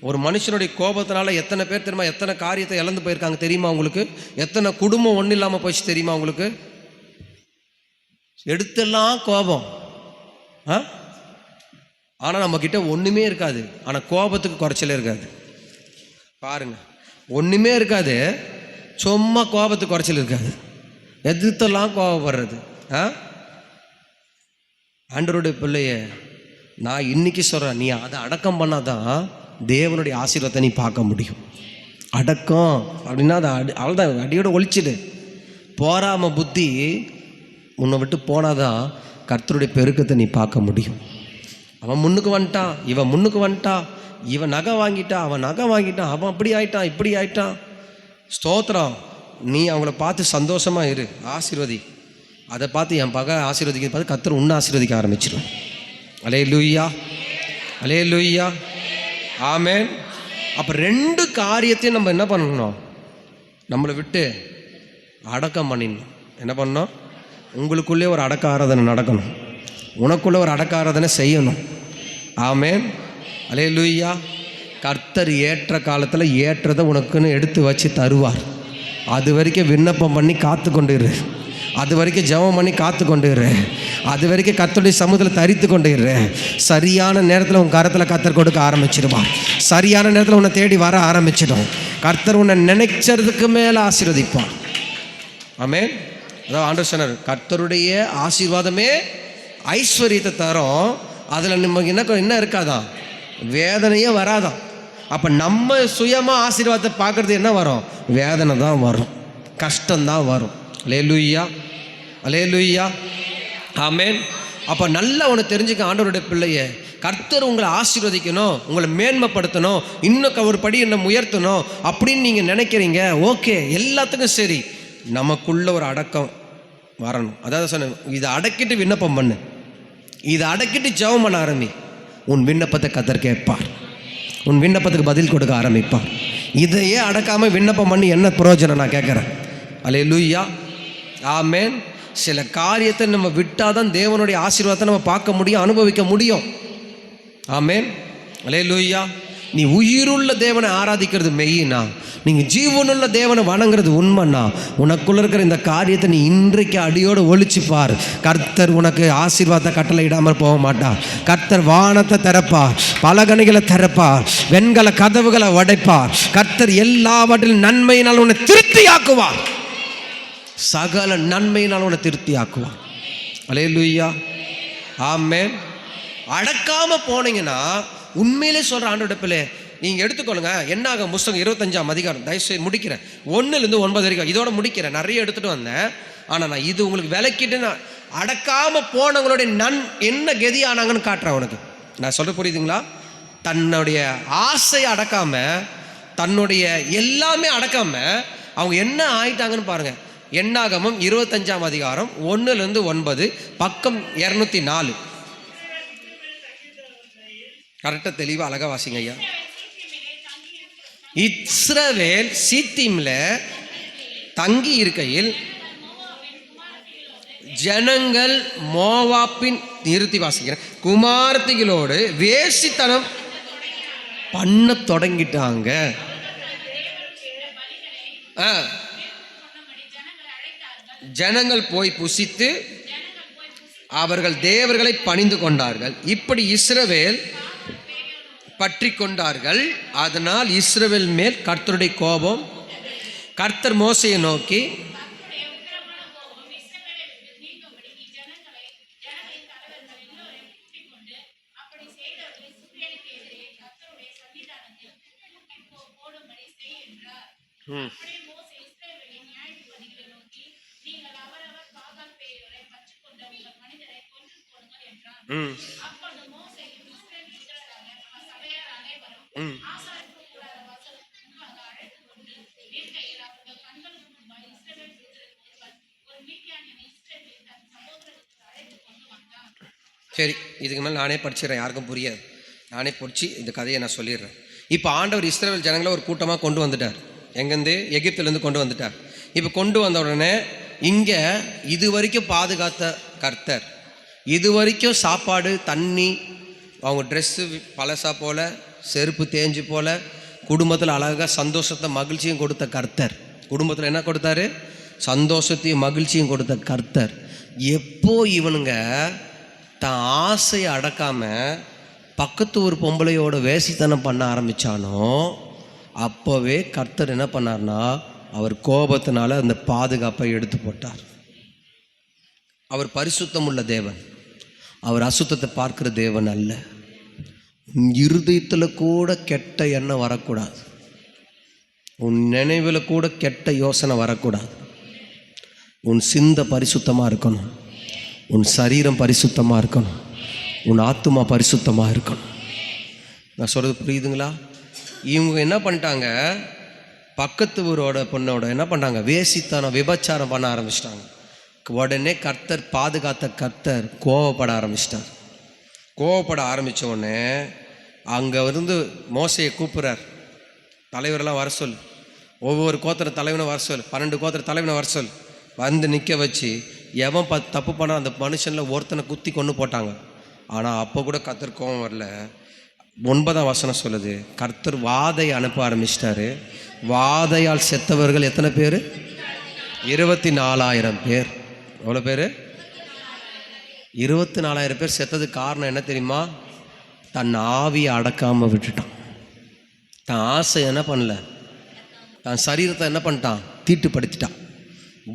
ஒரு மனுஷனுடைய கோபத்தினால எத்தனை பேர் தெரியுமா? எத்தனை காரியத்தை இழந்து போயிருக்காங்க தெரியுமா உங்களுக்கு? எத்தனை குடும்பம் ஒன்றும் இல்லாமல் போயிடுச்சு தெரியுமா உங்களுக்கு? எடுத்தெல்லாம் கோபம். ஆனால் நம்மக்கிட்ட ஒன்றுமே இருக்காது, ஆனால் கோபத்துக்கு குறைச்சலே இருக்காது. பாருங்க, ஒன்றுமே இருக்காது, சும்மா கோபத்துக்கு குறைச்சல் இருக்காது. எதிர்த்தெல்லாம் கோபப்படுறது. ஆண்டவருடைய பிள்ளைய நான் இன்னைக்கு சொல்கிறேன், நீ அதை அடக்கம் பண்ணாதான் தேவனுடைய ஆசீர்வாதத்தை நீ பார்க்க முடியும். அடக்கம் அப்படின்னா அதை அவ்வளோதான், அடியோட ஒழிச்சிடு. போராம புத்தி உன்னை விட்டு போனாதான் கர்த்தருடைய பெருக்கத்தை நீ பார்க்க முடியும். அவன் முன்னுக்கு வந்துட்டான், இவன் முன்னுக்கு வந்துட்டான், இவன் நகை வாங்கிட்டான், அவன் நகை வாங்கிட்டான், அவன் அப்படி ஆயிட்டான், இப்படி ஆயிட்டான். ஸ்தோத்திரம். நீ அவங்கள பார்த்து சந்தோஷமாக இரு, ஆசீர்வதி. அதை பார்த்து என் பகை ஆசீர்வதிக்க பார்த்து கர்த்தர் உன்னை ஆசீர்வதிக்க ஆரம்பிச்சிடும். அல்லேலூயா, அல்லேலூயா, ஆமென். அப்போ 2 காரியத்தையும் நம்ம என்ன பண்ணணும்? நம்மளை விட்டு அடக்கம் பண்ணிடணும். என்ன பண்ணணும்? உங்களுக்குள்ளே ஒரு அடக்க ஆராதனை நடக்கணும், உனக்குள்ளே ஒரு அடக்க ஆராதனை செய்யணும். ஆமென், அல்லேலூயா. கர்த்தர் ஏற்ற காலத்தில் ஏற்றதை உனக்குன்னு எடுத்து வச்சு தருவார். அது வரைக்கும் விண்ணப்பம் பண்ணி காத்து கொண்டிரு. அது வரைக்கும் ஜெபம் பண்ணி காத்து கொண்டிரு. அது வரைக்கும் கர்த்தருடைய சமூகத்தில் தரித்து கொண்டிரு. சரியான நேரத்தில் உன் கரத்தில் கர்த்தர் கொடுக்க ஆரம்பிச்சிடுவார். சரியான நேரத்தில் உன்னை தேடி வர ஆரம்பிச்சிடும். கர்த்தர் உன்னை நினைச்சதுக்கு மேலே ஆசீர்வதிப்பார். ஆமென். அதாவது ஆண்டவர் சொன்னார், கர்த்தருடைய ஆசீர்வாதமே ஐஸ்வர்யத்தை தரும். அதில் நமக்கு என்ன இருக்காதான்? வேதனையே வராதான். அப்போ நம்ம சுயமாக ஆசீர்வாதத்தை பார்க்குறது என்ன வரும்? வேதனை தான் வரும், கஷ்டம்தான் வரும். அல்லேலூயா, அல்லேலூயா, ஆமென். அப்போ நல்லா ஒன்று தெரிஞ்சுக்க ஆண்டவருடைய பிள்ளையே, கர்த்தர் உங்களை ஆசீர்வதிக்கணும், உங்களை மேன்மைப்படுத்தணும், இன்னும் ஒரு படி என்னை உயர்த்தணும் அப்படின்னு நீங்கள் நினைக்கிறீங்க. ஓகே, எல்லாத்துக்கும் சரி, நமக்குள்ள ஒரு அடக்கம் வரணும். அதாவது சொன்னேன், இதை அடக்கிட்டு விண்ணப்பம் பண்ணு, இதை அடக்கிட்டு ஜெபம் பண்ண ஆரம்பி. உன் விண்ணப்பத்தை கர்த்தர் கேட்பார், உன் விண்ணப்பத்துக்கு பதில் கொடுக்க ஆரம்பிப்பார். இதையே அடக்காமல் விண்ணப்பம் பண்ணி என்ன பிரயோஜனம் நான் கேட்குறேன். அல்லேலூயா, ஆமென். சில காரியத்தை நம்ம விட்டால் தான் தேவனுடைய ஆசீர்வாதத்தை நம்ம பார்க்க முடியும், அனுபவிக்க முடியும். ஆமென், அல்லேலூயா. நீ உயிருள்ள தேவனை ஆராதிக்கிறது மெய்யினா, நீங்கள் ஜீவனுள்ள தேவனை வணங்குறது உண்மைன்னா, உனக்குள்ள இருக்கிற இந்த காரியத்தை நீ இன்றைக்கு அடியோடு ஒழிச்சுப்பார். கர்த்தர் உனக்கு ஆசீர்வாதத்தை கட்டளை இடாமல் போக மாட்டார். கர்த்தர் வானத்தை திறப்பார், பலகணிகளை திறப்பார், வெண்கல கதவுகளை உடைப்பார். கர்த்தர் எல்லாவற்றிலும் நன்மையினால் உன்னை திருப்தியாக்குவார். சகல நன்மையினால் உன்னை திருப்தியாக்குவார். அல்லேலூயா, ஆமென். அடக்காம போனீங்கன்னா உண்மையிலே சொல்கிற ஆண்டோட பிள்ளை, நீங்கள் எடுத்துக்கொள்ளுங்க. என்னாகும் புஸ்தகம் 25ஆம் அதிகாரம், தயவுசெய்து முடிக்கிறேன், 1-9 வரைக்கும் இதோட முடிக்கிறேன். நிறைய எடுத்துகிட்டு வந்தேன், ஆனால் நான் இது உங்களுக்கு விளக்கிட்டு நான் அடக்காமல் போனவங்களுடைய என்ன கதி ஆனாங்கன்னு காட்டுறேன் உனக்கு. நான் சொல்ல புரியுதுங்களா? தன்னுடைய ஆசையை அடக்காமல், தன்னுடைய எல்லாமே அடக்காமல் அவங்க என்ன ஆயிட்டாங்கன்னு பாருங்கள். என்னாகமும் 25ஆம் அதிகாரம் 1-9, பக்கம் 204. கரெக்டாக தெளிவாக அழகாக வாசிங்க ஐயா. இஸ்ரவேல் சீத்திம்ல தங்கி இருக்கையில் ஜனங்கள் மோவாப்பின், நிறுத்தி வாசிக்கிறேன், குமாரத்திகளோடு வேசித்தனம் பண்ண தொடங்கிட்டாங்க. ஜனங்கள் போய் புசித்து அவர்கள் தேவர்களை பணிந்து கொண்டார்கள். இப்படி இஸ்ரவேல் பற்றி கொண்டார்கள். அதனால் இஸ்ரவேல் மேல் கர்த்தருடைய கோபம். கர்த்தர் மோசையை நோக்கி, சரி, இதுக்கு மேலே நானே படிச்சிடறேன், யாருக்கும் புரியாது. நானே படித்து இந்த கதையை நான் சொல்லிடுறேன். இப்போ ஆண்டவர் இஸ்ரவேல் ஜனங்களை ஒரு கூட்டமாக கொண்டு வந்துட்டார். எங்கேருந்து? எகிப்திலேருந்து கொண்டு வந்துட்டார். இப்போ கொண்டு வந்த உடனே இங்கே இது வரைக்கும் பாதுகாத்த கர்த்தர், இது வரைக்கும் சாப்பாடு தண்ணி, அவங்க ட்ரெஸ்ஸு பழசா போல், செருப்பு தேஞ்சு போல், குடும்பத்தில் அழகாக சந்தோஷத்தை மகிழ்ச்சியும் கொடுத்த கர்த்தர். குடும்பத்தில் என்ன கொடுத்தாரு? சந்தோஷத்தையும் மகிழ்ச்சியும் கொடுத்த கர்த்தர். எப்போ இவனுங்க தான் ஆசையை அடக்காமல் பக்கத்து ஒரு பொம்பளையோட வேசித்தனம் பண்ண ஆரம்பித்தானோ, அப்போவே கர்த்தர் என்ன பண்ணார்னா, அவர் கோபத்தினால அந்த பாதுகாப்பை எடுத்து போட்டார். அவர் பரிசுத்தம் உள்ள தேவன், அவர் அசுத்தத்தை பார்க்கிற தேவன் அல்ல. உன் இருதயத்தில் கூட கெட்ட எண்ணம் வரக்கூடாது, உன் நினைவில் கூட கெட்ட யோசனை வரக்கூடாது. உன் சிந்தை பரிசுத்தமாக இருக்கணும், உன் சரீரம் பரிசுத்தமாக இருக்கணும், உன் ஆத்துமா பரிசுத்தமாக இருக்கணும். நான் சொல்கிறது புரியுதுங்களா? இவங்க என்ன பண்ணிட்டாங்க, பக்கத்து ஊரோட பொண்ணோட என்ன பண்ணிட்டாங்க, வேசித்தனம் விபச்சாரம் பண்ண ஆரம்பிச்சிட்டாங்க. உடனே கர்த்தர், பாதுகாத்த கர்த்தர் கோவப்பட ஆரம்பிச்சிட்டார். கோவப்பட ஆரம்பித்த உடனே அங்கே இருந்து மோசையை கூப்பிட்றார். தலைவரெல்லாம் வர சொல், ஒவ்வொரு கோத்திர தலைவனை வர சொல், 12 கோத்திர தலைவனை வர சொல். வந்து நிற்க வச்சு எவன் தப்பு பண்ண அந்த மனுஷனில் ஒருத்தனை குத்தி கொண்டு போட்டாங்க. ஆனால் அப்போ கூட கர்த்தர் கோபம் வரல. 9ஆம் வசனம் சொல்லுது, கர்த்தர் வாதை அனுப்ப ஆரம்பிச்சிட்டாரு. வாதையால் செத்தவர்கள் எத்தனை பேர்? 24,000 பேர். எவ்வளோ பேர்? 24,000 பேர். செத்ததுக்கு காரணம் என்ன தெரியுமா? தன் ஆவியை அடக்காமல் விட்டுட்டான். தன் ஆசை என்ன பண்ணல, தன் சரீரத்தை என்ன பண்ணிட்டான்? தீட்டுப்படுத்திட்டான்.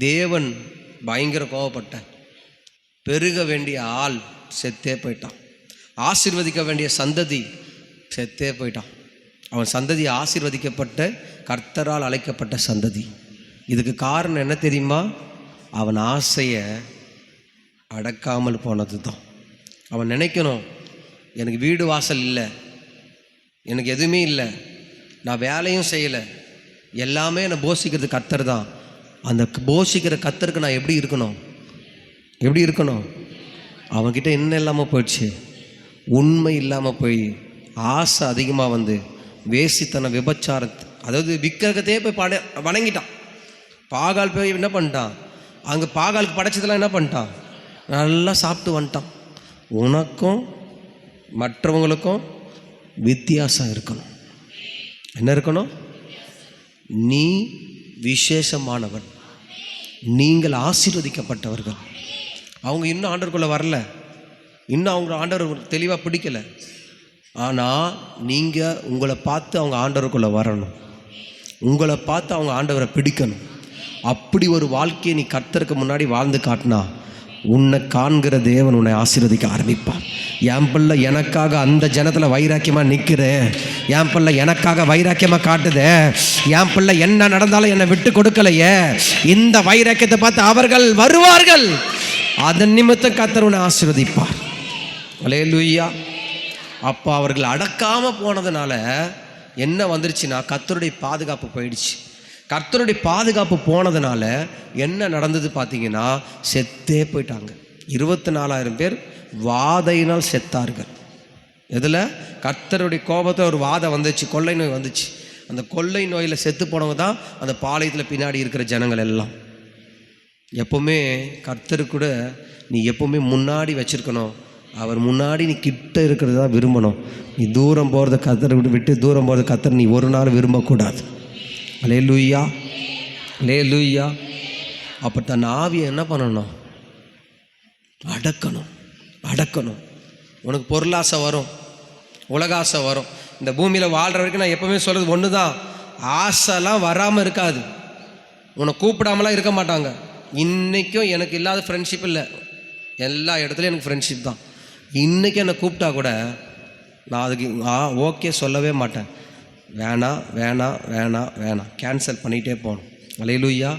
தேவன் பயங்கர கோவப்பட்டார். பெருக வேண்டிய ஆள் செத்தே போயிட்டான். ஆசீர்வதிக்க வேண்டிய சந்ததி செத்தே போயிட்டான். அவன் சந்ததி ஆசீர்வதிக்கப்பட்ட கர்த்தரால் அழைக்கப்பட்ட சந்ததி. இதுக்கு காரணம் என்ன தெரியுமா? அவன் ஆசையை அடக்காமல் போனது தான். அவன் நினைக்கணும், எனக்கு வீடு வாசல் இல்லை, எனக்கு எதுவுமே இல்லை, நான் வேலையும் செய்யலை, எல்லாமே என்னை போஷிக்கிறது கர்த்தர் தான். அந்த போஷிக்கிற கர்த்தருக்கு நான் எப்படி இருக்கணும்? எப்படி இருக்கணும்? அவன்கிட்ட என்ன இல்லாமல் போயிடுச்சு? உண்மை இல்லாமல் போய் ஆசை அதிகமாக வந்து வேசித்தன விபச்சாரத்து, அதாவது விக்கிரகத்தையே போய் வணங்கிட்டான். பாகால் போய் என்ன பண்ணிட்டான்? அங்கே பாகாலுக்கு படைச்சதெல்லாம் என்ன பண்ணிட்டான்? நல்லா சாப்பிட்டு வந்துட்டான். உனக்கும் மற்றவங்களுக்கும் வித்தியாசம் இருக்கணும். என்ன இருக்கணும்? நீ விசேஷமானவன், நீங்கள் ஆசீர்வதிக்கப்பட்டவர்கள். அவங்க இன்னும் ஆண்டவருக்குள்ளே வரல, இன்னும் அவங்க ஆண்டவர் தெளிவாக பிடிக்கலை. ஆனால் நீங்கள் உங்களை பார்த்து அவங்க ஆண்டவருக்குள்ளே வரணும், உங்களை பார்த்து அவங்க ஆண்டவரை பிடிக்கணும். அப்படி ஒரு வாழ்க்கையை நீ கர்த்தருக்கு முன்னாடி வாழ்ந்து காட்டினா உன்னை காண்கிற தேவன் உன்னை ஆசீர்வதிக்க ஆரம்பிப்பான். என் பிள்ளை எனக்காக அந்த ஜனத்தில் வைராக்கியமாக நிற்கிறேன், என் பிள்ளை எனக்காக வைராக்கியமாக காட்டுதே, என் பிள்ளை என்ன நடந்தாலும் என்னை விட்டு கொடுக்கலையே, இந்த வைராக்கியத்தை பார்த்து அவர்கள் வருவார்கள். அதன் நிமித்தம் கர்த்தர் உன்னை ஆசீர்வதிப்பார். அல்லேலூயா. அப்போ அவர்கள் அடக்காமல் போனதுனால என்ன வந்துருச்சுன்னா, கர்த்தருடைய பாதுகாப்பு போயிடுச்சு. கர்த்தருடைய பாதுகாப்பு போனதுனால என்ன நடந்தது பார்த்தீங்கன்னா, செத்தே போயிட்டாங்க. 24,000 பேர் வாதையினால் செத்தார்கள். இதில் கர்த்தருடைய கோபத்தை ஒரு வாதை வந்துச்சு, கொள்ளை நோய் வந்துச்சு. அந்த கொள்ளை நோயில் செத்து போனவங்க தான் அந்த பாளையத்தில் பின்னாடி இருக்கிற ஜனங்கள் எல்லாம். எப்போவுமே கர்த்தரு கூட நீ எப்போவுமே முன்னாடி வச்சுருக்கணும். அவர் முன்னாடி நீ கிட்ட இருக்கிறது தான் விரும்பணும். நீ தூரம் போகிறத கர்த்தரை விட்டு தூரம் போகிறத கர்த்தர் நீ ஒரு நாள் விரும்பக்கூடாது. அல்லேலூயா, அல்லேலூயா. அப்போ தன் ஆவியை என்ன பண்ணணும்? அடக்கணும், அடக்கணும். உனக்கு பொருளாசை வரும், உலகாசை வரும். இந்த பூமியில் வாழ்கிற வரைக்கும் நான் எப்போவுமே சொல்கிறது ஒன்று தான், ஆசைலாம் வராமல் இருக்காது. உன்னை கூப்பிடாமலாம் இருக்க மாட்டாங்க. இன்றைக்கும் எனக்கு இல்லாத ஃப்ரெண்ட்ஷிப் இல்லை, எல்லா இடத்துலையும் எனக்கு ஃப்ரெண்ட்ஷிப் தான். இன்றைக்கி என்னை கூப்பிட்டா கூட நான் அதுக்கு ஓகே சொல்லவே மாட்டேன். வேணாம் வேணாம் வேணாம் வேணாம், கேன்சல் பண்ணிகிட்டே போகணும். அல்லேலூயா.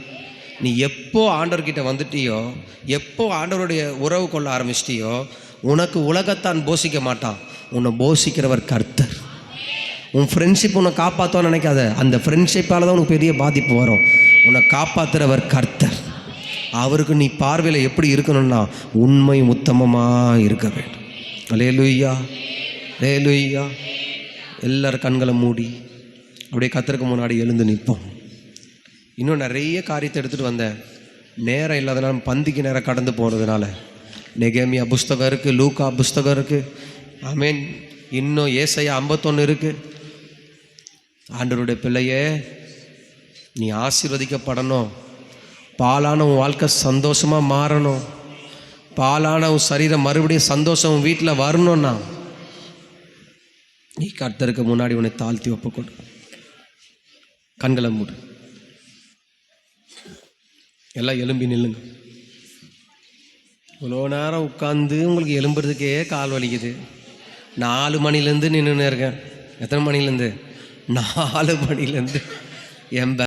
நீ எப்போ ஆண்டவர்கிட்ட வந்துட்டியோ, எப்போ ஆண்டவருடைய உறவு கொள்ள ஆரம்பிச்சிட்டியோ, உனக்கு உலகத்தான் போஷிக்க மாட்டான், உன்னை போஷிக்கிறவர் கர்த்தர். உன் ஃப்ரெண்ட்ஷிப் உன்னை காப்பாற்றுவான்னு நினைக்காத, அந்த ஃப்ரெண்ட்ஷிப்பால் தான் உனக்கு பெரிய பாதிப்பு வரும். உன்னை காப்பாற்றுறவர் கர்த்தர். அவருக்கு நீ பார்வையில் எப்படி இருக்கணும்னா உண்மை உத்தமமாக இருக்க வேண்டும். அல்லேலூயா, அல்லேலூயா. எல்லாரும் கண்களை மூடி அப்படியே கர்த்தருக்கு முன்னாடி எழுந்து நிற்போம். இன்னும் நிறைய காரியத்தை எடுத்துகிட்டு வந்தேன், நேரம் இல்லாதனால பந்திக்கு நேரம் கடந்து போகிறதுனால. நெகேமியா புஸ்தகம் இருக்குது, லூக்கா புஸ்தகம் இருக்குது, ஆமேன், இன்னும் ஏசாயா 51 இருக்குது. ஆண்டவருடைய பிள்ளையே, நீ ஆசீர்வதிக்கப்படணும், பாலான உன் வாழ்க்கை சந்தோஷமாக மாறணும், பாலான உன் சரீரம் மறுபடியும் சந்தோஷம் உன் வீட்டில் வரணும்னா நீ கர்த்தருக்கு முன்னாடி உன்னை தாழ்த்தி ஒப்புக்கொடு. கண்களை மூடு, எல்லாம் எலும்பி நில்லுங்க. இவ்வளோ நேரம் உட்காந்து உங்களுக்கு எலும்புறதுக்கே கால் வலிக்குது. 4 மணிலேருந்து நின்றுன்னு இருக்கேன். எத்தனை மணிலேருந்து? 4 மணிலேருந்து என்